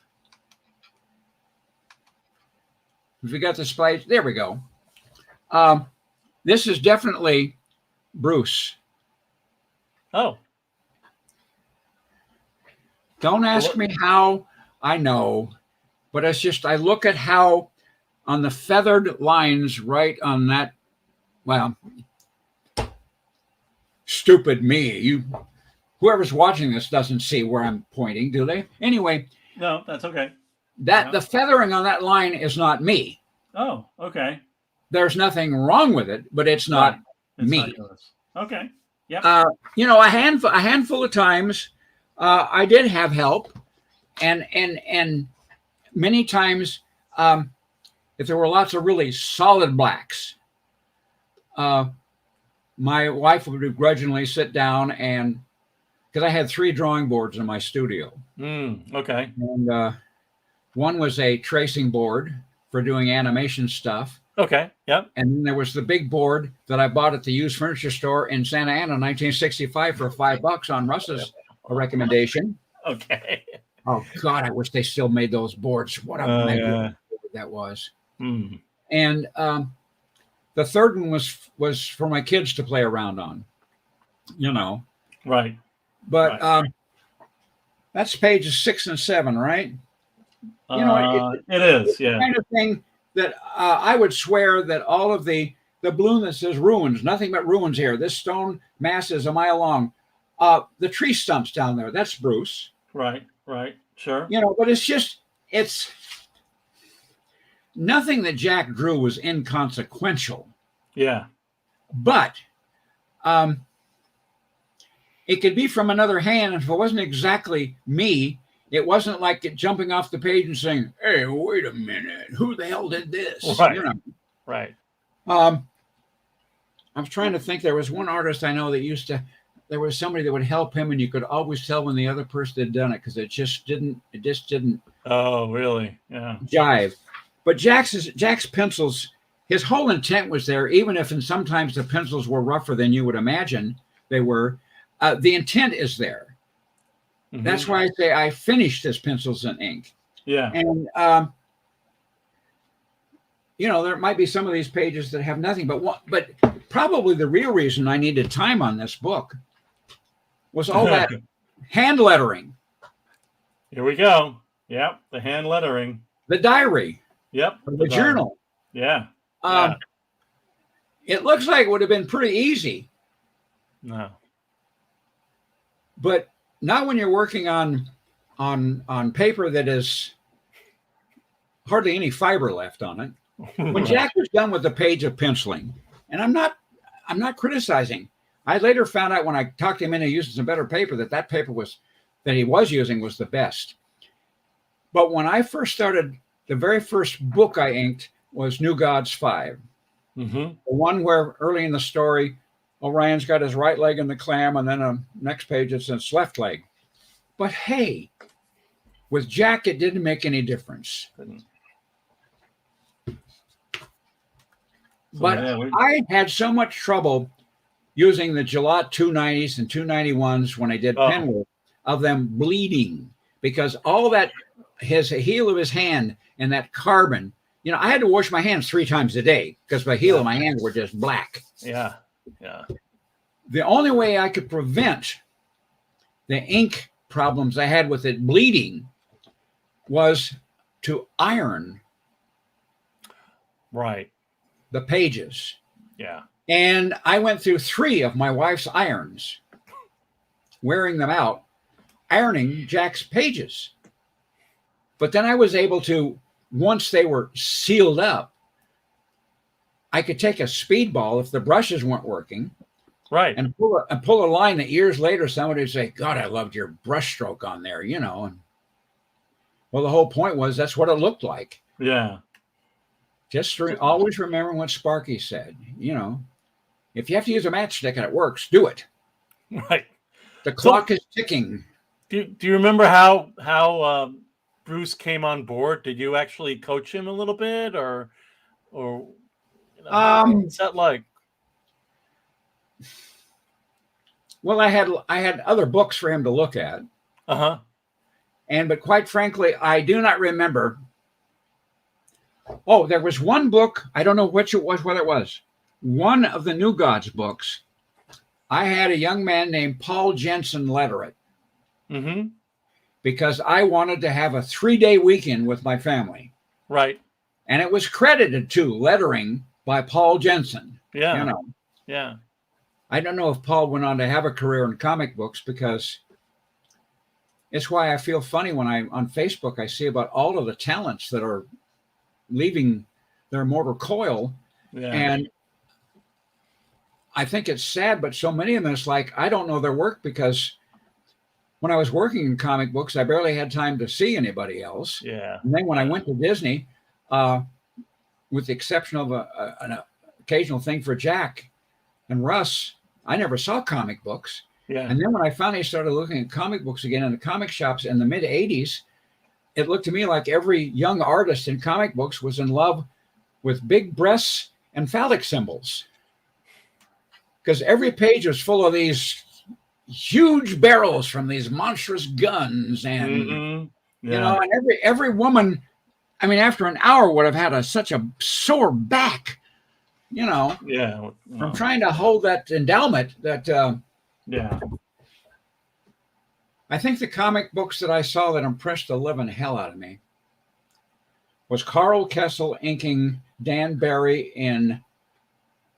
If we got the splash, there we go. This is definitely Bruce. Oh. Don't ask me how, I know, but it's just, I look at how on the feathered lines right on that, well, stupid me. Whoever's watching this doesn't see where I'm pointing, do they? Anyway. No, that's okay. The feathering on that line is not me. Oh, okay. There's nothing wrong with it, but it's not me. Not okay. Yeah. A handful of times I did have help, and many times if there were lots of really solid blacks, my wife would begrudgingly sit down, and because I had 3 drawing boards in my studio. Okay. And one was a tracing board for doing animation stuff. Okay. Yep. And then there was the big board that I bought at the used furniture store in Santa Ana in 1965 for $5 on Russ's recommendation. Okay. Oh God, I wish they still made those boards. What a magnificent board that was. And the third one was for my kids to play around on. Right. But that's pages 6 and 7, right? It is. Yeah. Kind of thing that I would swear that all of the balloon that says ruins, nothing but ruins here. This stone mass is a mile long. The tree stumps down there, that's Bruce. Right. Sure. But it's nothing that Jack drew was inconsequential. Yeah. But it could be from another hand. If it wasn't exactly me, it wasn't like it jumping off the page and saying, "Hey, wait a minute, who the hell did this?" Right. Right. I was trying to think. There was one artist I know that there was somebody that would help him, and you could always tell when the other person had done it because it just didn't. Oh, really? Yeah. Jive. But Jack's pencils, his whole intent was there, even if sometimes the pencils were rougher than you would imagine they were. The intent is there. Mm-hmm. That's why I say I finished his pencils and ink. Yeah. And there might be some of these pages that have nothing, but probably the real reason I needed time on this book was all that hand lettering. Here we go. Yep, the hand lettering. The diary. Yep. The journal. Yeah. It looks like it would have been pretty easy. No. But not when you're working on paper that is hardly any fiber left on it. When Jack was done with the page of penciling, and I'm not criticizing. I later found out when I talked him into using some better paper that paper that he was using was the best. But when I first started, the very first book I inked was New Gods 5. Mm-hmm. The one where early in the story, Orion's got his right leg in the clam, and then on the next page it's his left leg. But hey, With Jack, it didn't make any difference. But I had so much trouble using the Gillette 290s and 291s when I did pen work of them bleeding, because all that, his heel of his hand and that carbon, you know, I had to wash my hands 3 times a day because the heel of my hands were just black. Yeah. Yeah. The only way I could prevent the ink problems I had with it bleeding was to iron the pages. Yeah. And I went through 3 of my wife's irons, wearing them out, ironing Jack's pages. But then I was able to, once they were sealed up, I could take a speedball if the brushes weren't working. Right. And pull a line that years later somebody would say, God, I loved your brush stroke on there, you know. And well, the whole point was that's what it looked like. Yeah. Just always remember what Sparky said, you know. If you have to use a matchstick and it works, do it. Right. The clock is ticking. Do you remember how Bruce came on board? Did you actually coach him a little bit, or you know, what's that like? Well, I had other books for him to look at. But quite frankly, I do not remember. Oh, there was one book. I don't know which it was, what it was. One of the New Gods books. I had a young man named Paul Jensen letter it. Because I wanted to have a 3-day weekend with my family. Right. And it was credited to lettering by Paul Jensen. Yeah. You know. Yeah. I don't know if Paul went on to have a career in comic books, because it's why I feel funny when on Facebook I see about all of the talents that are leaving their mortal coil. Yeah. And I think it's sad, but so many of them, it's like, I don't know their work, because when I was working in comic books, I barely had time to see anybody else. Yeah. And then when I went to Disney, with the exception of an occasional thing for Jack and Russ, I never saw comic books. Yeah. And then when I finally started looking at comic books again in the comic shops in the mid 80s, it looked to me like every young artist in comic books was in love with big breasts and phallic symbols. Because every page was full of these huge barrels from these monstrous guns. And, you know, and every woman, I mean, after an hour would have had such a sore back, you know, from trying to hold that endowment that, I think the comic books that I saw that impressed the living hell out of me was Carl Kessel inking Dan Barry in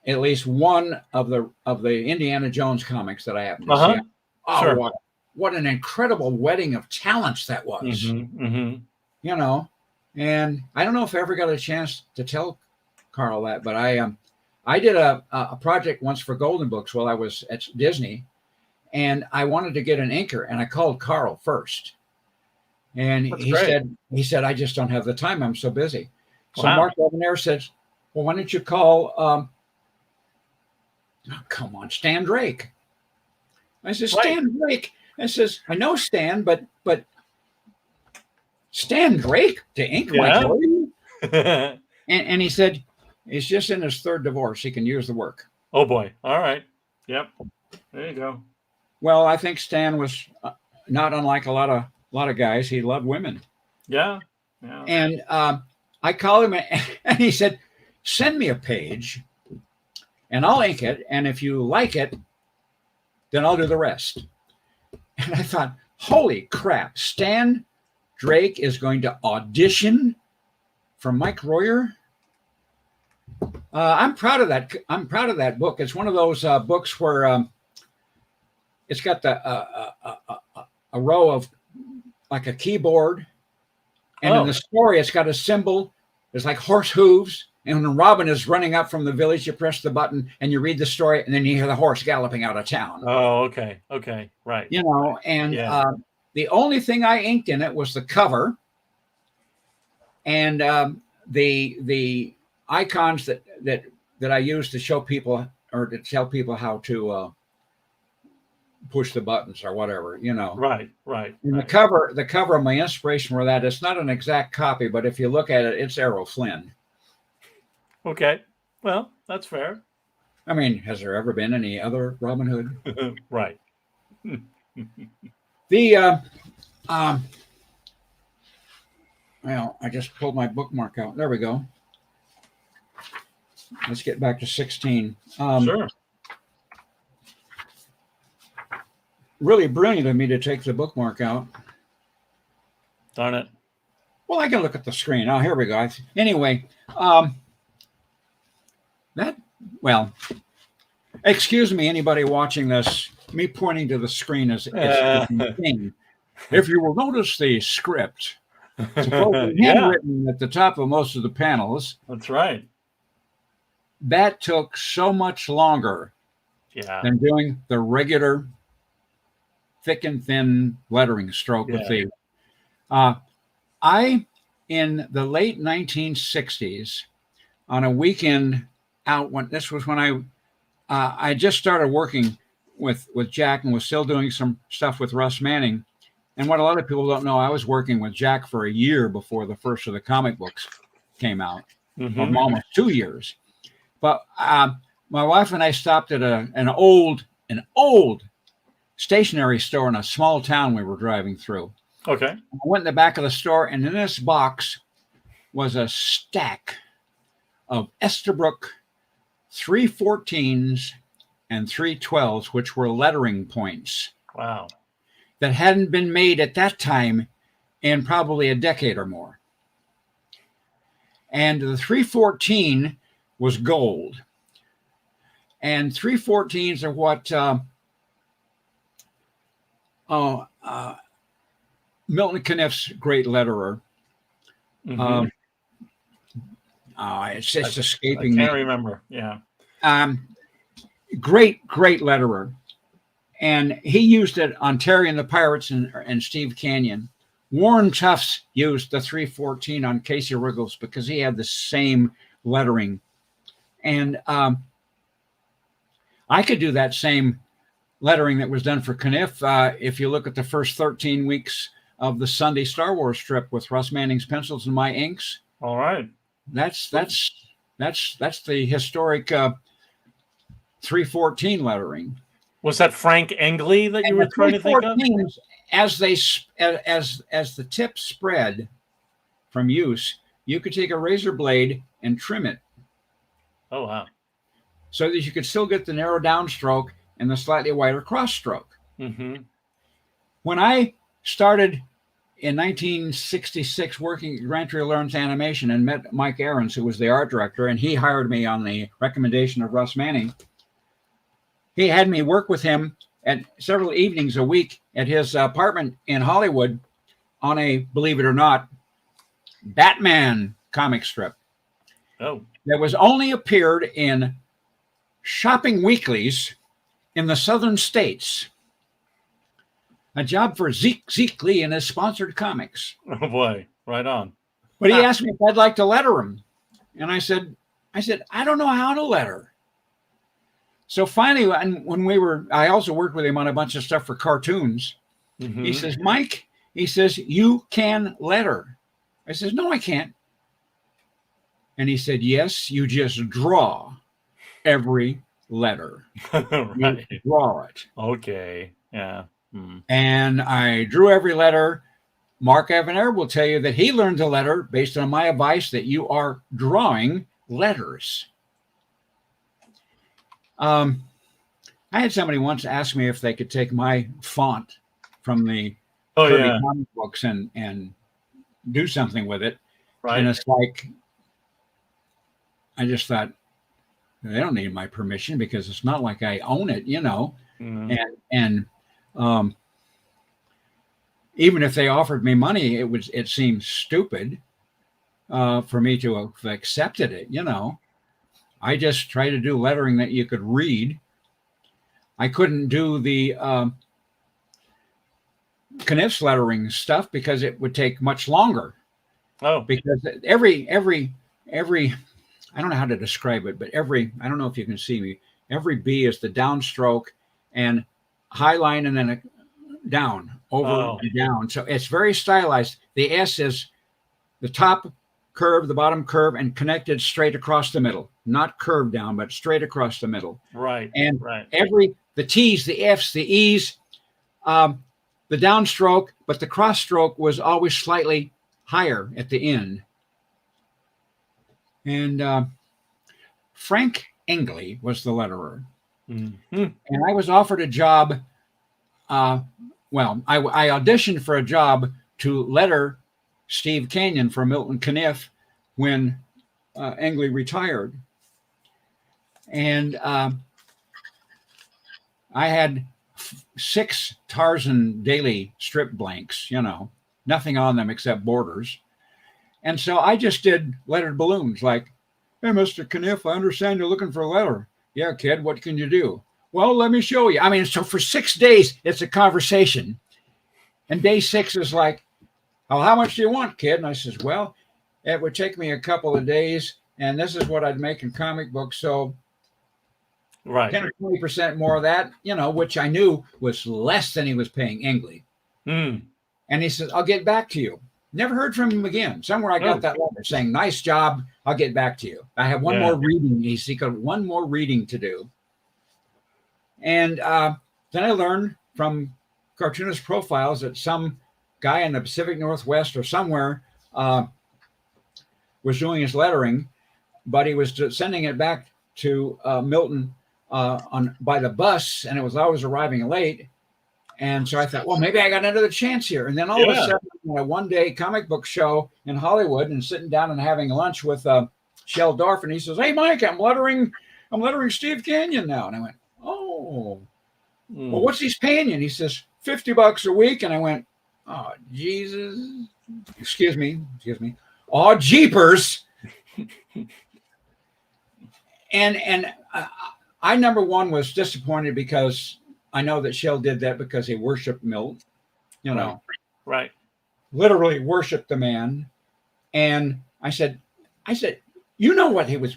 at least one of the Indiana Jones comics that I happened to see. Oh, sure. What an incredible wedding of talents that was. You know, and I don't know if I ever got a chance to tell Carl that, but I did a project once for Golden Books while I was at Disney, and I wanted to get an inker, and I called Carl first. And he said, I just don't have the time. I'm so busy. So Mark Levinair said, well, why don't you call, oh, come on, Stan Drake. I said, Stan Drake. I says, I know Stan, but Stan Drake to ink my story? And he said, he's just in his 3rd divorce. He can use the work. Oh, boy. All right. Yep. There you go. Well, I think Stan was not unlike a lot of guys. He loved women. Yeah. And I called him, and he said, send me a page, and I'll ink it. And if you like it, then I'll do the rest. And I thought, holy crap, Stan Drake is going to audition for Mike Royer. I'm proud of that. I'm proud of that book. It's one of those books where it's got a row of like a keyboard, and in the story, it's got a symbol. There's like horse hooves, and when Robin is running up from the village, you press the button and you read the story, and then you hear the horse galloping out of town. Oh, okay, right. You know, and the only thing I inked in it was the cover and the icons that, that I use to show people or to tell people how to push the buttons or whatever, you know. Right, right. And right. the cover of my inspiration for that, it's not an exact copy, but if you look at it, it's Errol Flynn. Okay. Well, that's fair. I mean, has there ever been any other Robin Hood? Right. The well, I just pulled my bookmark out. There we go. Let's get back to 16. Sure. Really brilliant of me to take the bookmark out. Darn it. Well, I can look at the screen. Oh, here we go. Anyway, excuse me, anybody watching this, me pointing to the screen is a thing. If you will notice the script, it's handwritten at the top of most of the panels. That's right. That took so much longer than doing the regular thick and thin lettering stroke with the. I, in the late 1960s, on a weekend out, when this was when I just started working with Jack and was still doing some stuff with Russ Manning. And what a lot of people don't know, I was working with Jack for a year before the first of the comic books came out, almost 2 years. But my wife and I stopped at an old stationery store in a small town we were driving through. Okay. I went in the back of the store, and in this box was a stack of Estabrook 314s and 312s, which were lettering points. Wow. That hadn't been made at that time in probably a decade or more. And the 314 was gold. And 314s are what Milton Caniff's great letterer. It's just escaping me. I can't remember. Yeah. Great letterer. And he used it on Terry and the Pirates and Steve Canyon. Warren Tufts used the 314 on Casey Ruggles because he had the same lettering. And I could do that same lettering that was done for Caniff. If you look at the first 13 weeks of the Sunday Star Wars strip with Russ Manning's pencils and my inks. All right. That's the historic 314 lettering. Was that Frank Engley that you were trying to think of? As the tip spread from use, you could take a razor blade and trim it. Oh, wow. So that you could still get the narrow downstroke and the slightly wider cross stroke. When I started in 1966 working at Grand Tree Lawrence Animation and met Mike Ahrens, who was the art director, and he hired me on the recommendation of Russ Manning. He had me work with him at several evenings a week at his apartment in Hollywood on a, believe it or not, Batman comic strip. Oh. That was only appeared in shopping weeklies in the southern states. A job for Zeke Lee and his sponsored comics. Oh boy, right on. But he asked me if I'd like to letter him. And I said, I don't know how to letter. So finally, when I also worked with him on a bunch of stuff for cartoons. He says, Mike, he says, you can letter. I says, no, I can't. And he said, yes, you just draw every letter. Right. You draw it. Okay. Yeah. And I drew every letter. Mark Avanair will tell you that he learned to letter based on my advice that you are drawing letters. I had somebody once ask me if they could take my font from the Kirby comic books and do something with it. Right. And it's like, I just thought, they don't need my permission because it's not like I own it, you know. And even if they offered me money, it seemed stupid for me to have accepted it, you know. I just tried to do lettering that you could read. I couldn't do the Caniff's lettering stuff because it would take much longer. Oh, because every I don't know how to describe it, but I don't know if you can see me. Every B is the downstroke, and high line and then a down, over and down. So it's very stylized. The S is the top curve, the bottom curve, and connected straight across the middle. Not curved down, but straight across the middle. Right. And right. the T's, the F's, the E's, the downstroke, but the cross stroke was always slightly higher at the end. And Frank Engley was the letterer. Mm-hmm. And I was offered a job. I auditioned for a job to letter Steve Canyon for Milton Caniff when Engley retired. And I had 6 Tarzan daily strip blanks, nothing on them except borders. And so I just did lettered balloons like, "Hey, Mr. Caniff, I understand you're looking for a letter." "Yeah, kid, what can you do?" "Well, let me show you." I mean, so for 6 days, it's a conversation. And day 6 is like, "Oh, how much do you want, kid?" And I says, "Well, it would take me a couple of days, and this is what I'd make in comic books. So right. 10 or 20% more of that, which I knew was less than he was paying Engley. Mm. And he says, "I'll get back to you." Never heard from him again. Somewhere I got that letter saying, "Nice job. I'll get back to you. I have one more reading." He got one more reading to do. And then I learned from cartoonist profiles that some guy in the Pacific Northwest or somewhere was doing his lettering, but he was sending it back to Milton by the bus, and it was always arriving late. And so I thought, well, maybe I got another chance here. And then all of a sudden, a one-day comic book show in Hollywood, and sitting down and having lunch with Shel Dorf, and he says, "Hey, Mike, I'm lettering Steve Canyon now." And I went, "Oh, well, what's he paying you?" And he says, $50 a week. And I went, "Oh, Jesus, excuse me, oh, jeepers." And I number one was disappointed because I know that Shel did that because he worshipped Milt, Right. Literally worshipped the man. And I said,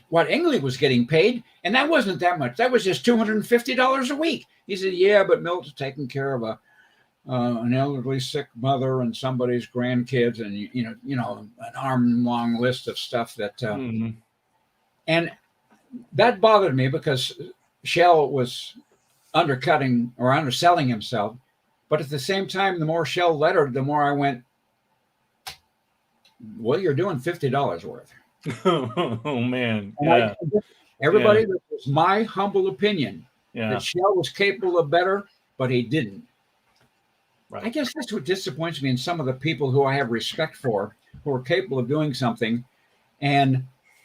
what Engley was getting paid, and that wasn't that much. That was just $250 a week. He said, "Yeah, but Milt's taking care of an elderly sick mother and somebody's grandkids, and an arm-long list of stuff that." And that bothered me because Shel was undercutting or underselling himself. But at the same time, the more Shel lettered, the more I went, "Well, you're doing $50 worth." Oh, man. And everybody, that was my humble opinion, that Shel was capable of better, but he didn't. Right. I guess that's what disappoints me in some of the people who I have respect for, who are capable of doing something. And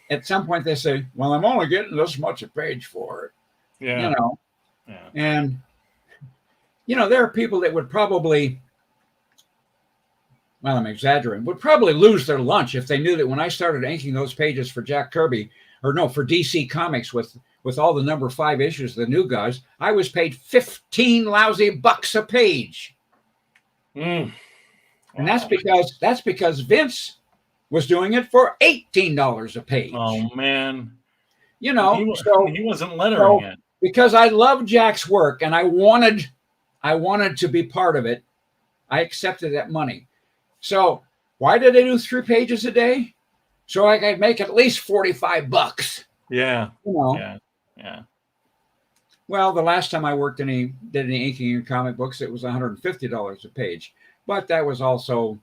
at some point they say, "Well, I'm only getting this much a page for it." Yeah. And, there are people that would probably, well, I'm exaggerating, would probably lose their lunch if they knew that when I started inking those pages for Jack Kirby, for DC Comics with all the number 5 issues, the new guys, I was paid 15 lousy bucks a page. Wow. And that's because Vince was doing it for $18 a page. Oh, man. He wasn't lettering it. Because I love Jack's work and I wanted to be part of it, I accepted that money. So why did I do 3 pages a day? So I could make at least $45. Yeah. Yeah. Well, the last time I did any inking in comic books, it was $150 a page. But that was also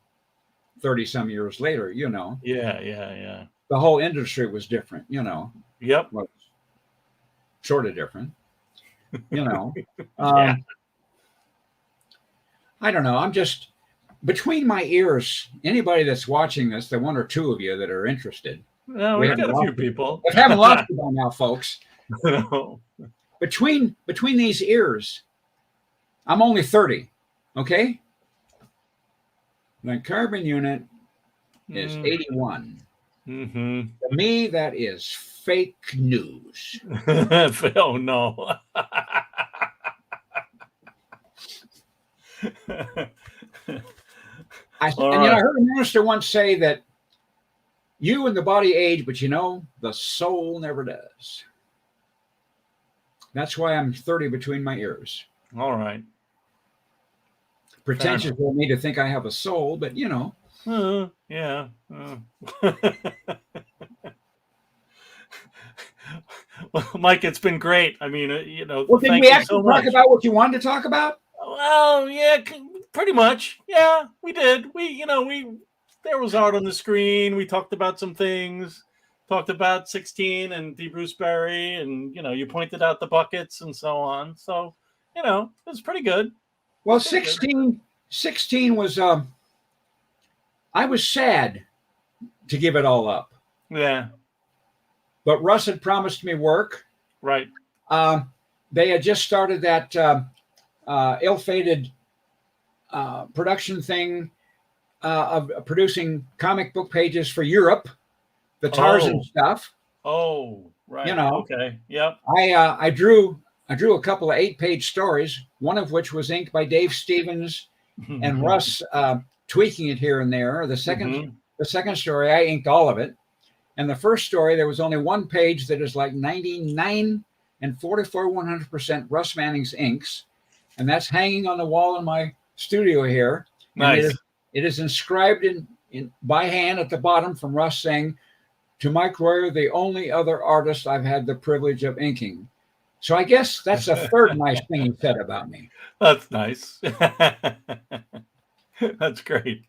30 some years later, Yeah. The whole industry was different, Yep. Was sort of different, I don't know. I'm just between my ears. Anybody that's watching this, the 1 or 2 of you that are interested. No, we've got a few people. We haven't lost you by now, folks. No. Between these ears, I'm only 30. Okay. The carbon unit is 81. Mm-hmm. To me, that is fake news. Oh, no. I heard a minister once say that you and the body age, but the soul never does. That's why I'm 30 between my ears. All right. pretentious of me to think I have a soul, but you know. Yeah. Well, Mike, it's been great. I mean, Well, did thank we you actually so much. talk about what you wanted to talk about? Well, yeah, pretty much. Yeah, we did. There was art on the screen. We talked about some things. Talked about 16 and D. Bruce Berry, and you pointed out the buckets and so on. So, it was pretty good. Well, Pretty good. 16 was I was sad to give it all up. Yeah, But Russ had promised me work. right. They had just started that ill-fated production thing of producing comic book pages for Europe, the Tarzan stuff. Oh, right. You know, Okay. Yep. I drew a couple of 8-page stories, one of which was inked by Dave Stevens and Russ tweaking it here and there. The second story, I inked all of it. And the first story, there was only one page that is like 99 and 100% Russ Manning's inks. And that's hanging on the wall in my studio here. Nice. And it is inscribed in by hand at the bottom from Russ saying, "To Mike Royer, the only other artist I've had the privilege of inking." So I guess that's the third nice thing he said about me. That's nice. That's great.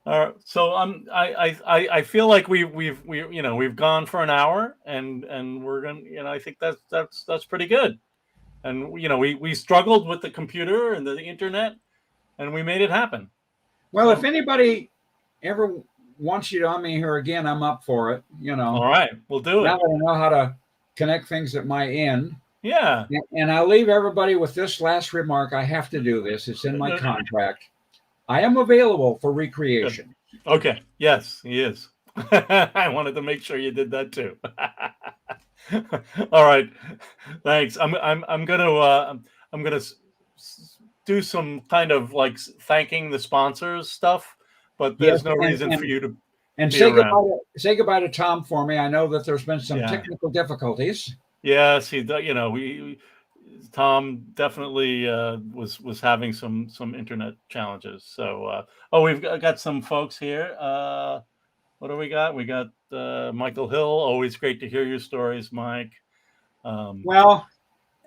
All right, so I feel like we've gone for an hour, and we're gonna, I think that's pretty good. And we struggled with the computer and the internet, and we made it happen. Well, if anybody ever wants you on me here again, I'm up for it. All right, we'll do it. Now that I know how to connect things at my end. Yeah. And I'll leave everybody with this last remark. I have to do this. It's in my contract. I am available for recreation. Okay. Yes, he is. I wanted to make sure you did that too. All right. Thanks. I'm gonna do some kind of like thanking the sponsors stuff, but there's no reason for you to. And say goodbye to Tom for me. I know that there's been some technical difficulties. Yes, Tom definitely was having some internet challenges. So we've got some folks here. What do we got? We got Michael Hill. Always great to hear your stories, Mike. Well,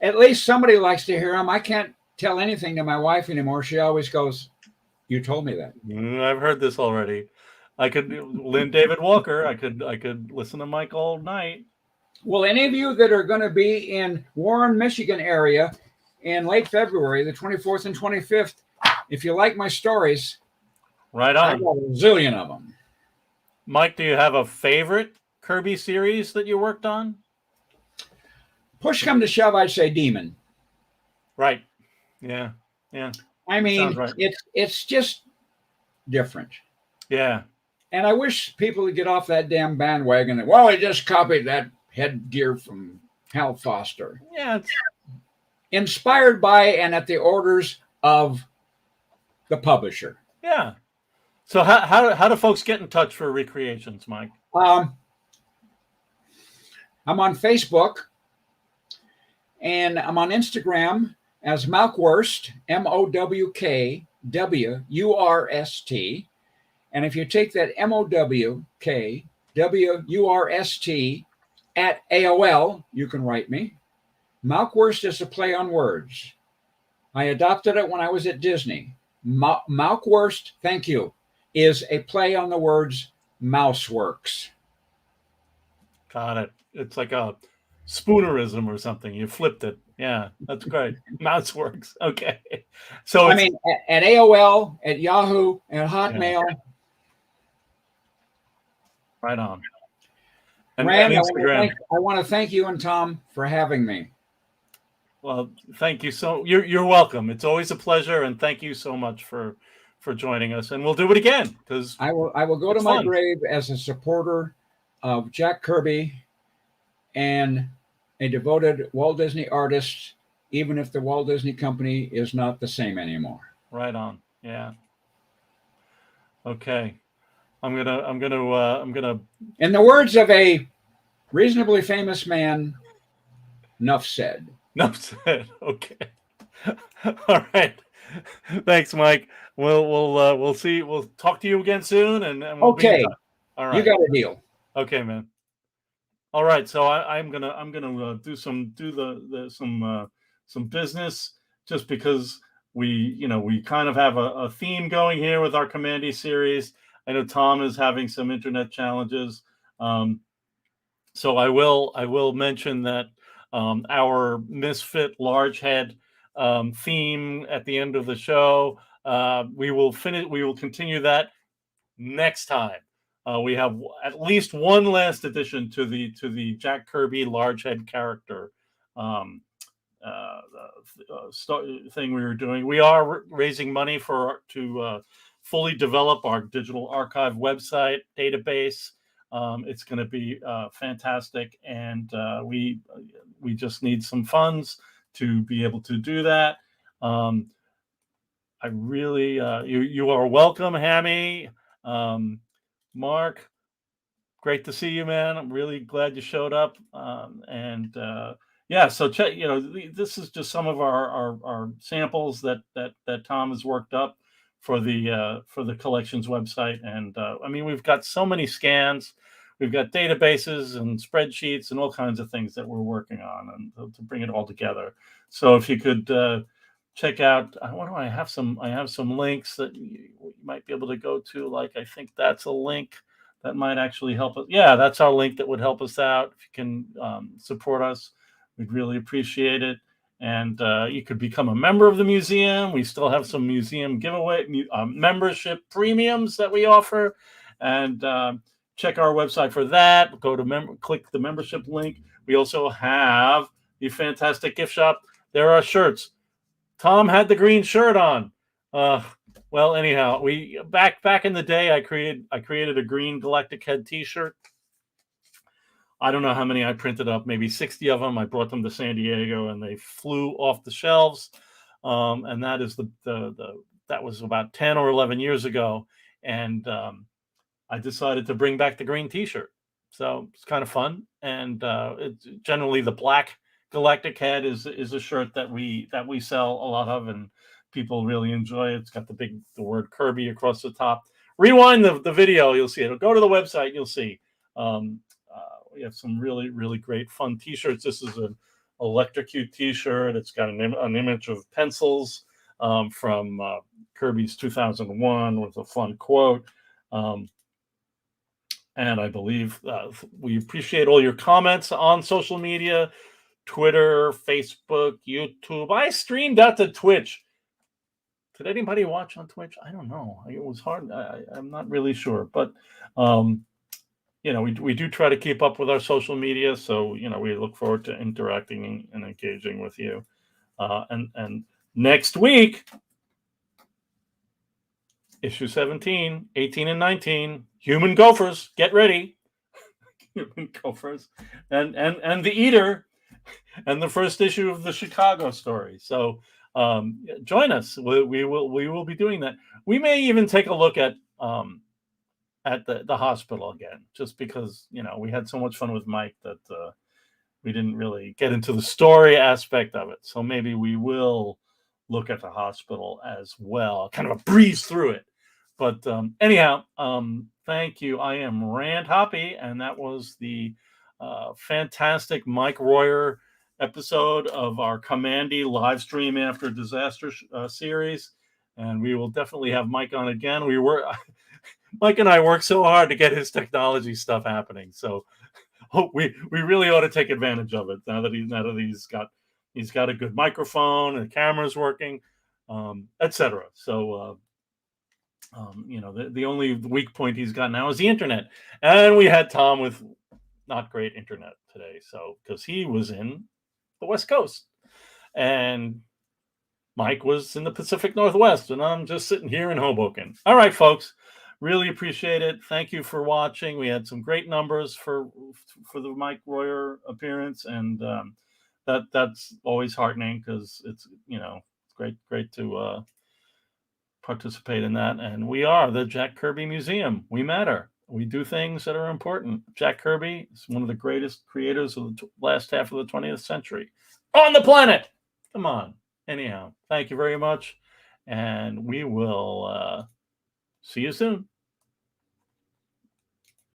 at least somebody likes to hear them. I can't tell anything to my wife anymore. She always goes, "You told me that." I've heard this already. Lynn David Walker. I could listen to Mike all night. Well, any of you that are going to be in Warren, Michigan area in late February, the 24th and 25th, if you like my stories, right on. I got a zillion of them. Mike, do you have a favorite Kirby series that you worked on? Push come to shove, I'd say Demon. Right. Yeah. Yeah. I mean, right. It's just different. Yeah. And I wish people would get off that damn bandwagon. Well, I just copied that headgear from Hal Foster. Yeah. Inspired by and at the orders of the publisher. Yeah. So how do folks get in touch for recreations, Mike? I'm on Facebook, and I'm on Instagram as Mowkwurst, MOWKWURST. And if you take that MOWKWURST at AOL, you can write me. Mowkwurst is a play on words. I adopted it when I was at Disney. Mowkwurst, thank you, is a play on the words Mouseworks. Got it. It's like a spoonerism or something. You flipped it. Yeah, that's great. Mouseworks. Okay. So I mean, at AOL, at Yahoo, at Hotmail. Yeah. Right on. And Rand, I want to thank you and Tom for having me. Well, thank you. You're welcome. It's always a pleasure, and thank you so much for joining us. And we'll do it again because I will go to my grave as a supporter of Jack Kirby and a devoted Walt Disney artist, even if the Walt Disney Company is not the same anymore. Right on. Yeah. Okay. I'm gonna. In the words of a reasonably famous man, enough said. Enough said. Okay. All right. Thanks, Mike. We'll see. We'll talk to you again soon, and we'll be in Okay, touch. All right. you got a deal. Okay, man. All right. So I'm gonna do some business, just because we kind of have a theme going here with our Kamandi series. I know Tom is having some internet challenges. So I will mention that our Misfit large head theme at the end of the show. We will continue that next time. We have at least one last addition to the Jack Kirby large head character um, thing we were doing. We are raising money to fully develop our digital archive website database. It's going to be fantastic, and we just need some funds to be able to do that. I really, you are welcome, Hammy. Mark, great to see you, man. I'm really glad you showed up. Yeah, so check. This is just some of our samples that Tom has worked up for the collections website, and I mean, we've got so many scans. We've got databases and spreadsheets and all kinds of things that we're working on, and to bring it all together. So if you could check out, what do I have? I have some links that you might be able to go to. Like, I think that's a link that might actually help us. Yeah, that's our link that would help us out. If you can support us, we'd really appreciate it. And you could become a member of the museum. We still have some museum giveaway membership premiums that we offer. And check our website for that. Go to click the membership link. We also have the fantastic gift shop. There are shirts. Tom had the green shirt on. Well, anyhow, we back in the day, I created a green Galactic Head T-shirt. I don't know how many I printed up, maybe 60 of them. I brought them to San Diego, and they flew off the shelves. And that is that was about 10 or 11 years ago, and I decided to bring back the green T-shirt. So it's kind of fun, and it's generally the black Galactic Head is a shirt that we sell a lot of, and people really enjoy it. It's got the word Kirby across the top. Rewind the video, you'll see it. Go to the website, you'll see. We have some really, really great fun T-shirts. This is an Electrocute T-shirt. It's got an image of pencils from Kirby's 2001 with a fun quote. And I believe we appreciate all your comments on social media, Twitter, Facebook, YouTube. I streamed out to Twitch. Did anybody watch on Twitch? I don't know. It was hard. I'm not really sure. But, we do try to keep up with our social media. So, we look forward to interacting and engaging with you. And next week, issue 17, 18, and 19, Human Gophers. Get ready. Human Gophers. And The Eater. And the first issue of the Chicago story. So join us. We will be doing that. We may even take a look at the hospital again, just because we had so much fun with Mike that we didn't really get into the story aspect of it. So maybe we will look at the hospital as well, kind of a breeze through it. But anyhow, thank you. I am Rand Hoppy, and that was the fantastic Mike Royer episode of our Kamandi live stream after disaster series, and we will definitely have Mike on again. Mike and I work so hard to get his technology stuff happening, so we really ought to take advantage of it now that he's got a good microphone and the camera's working, etc. So the only weak point he's got now is the internet, and we had Tom with not great internet today, so because he was in the West Coast, and Mike was in the Pacific Northwest, and I'm just sitting here in Hoboken. All right, folks, really appreciate it. Thank you for watching. We had some great numbers for the Mike Royer appearance, and that's always heartening, because it's great to participate in that. And we are the Jack Kirby Museum. We matter. We do things that are important. Jack Kirby is one of the greatest creators of the last half of the 20th century on the planet. Come on. Anyhow, thank you very much. and we will see you soon.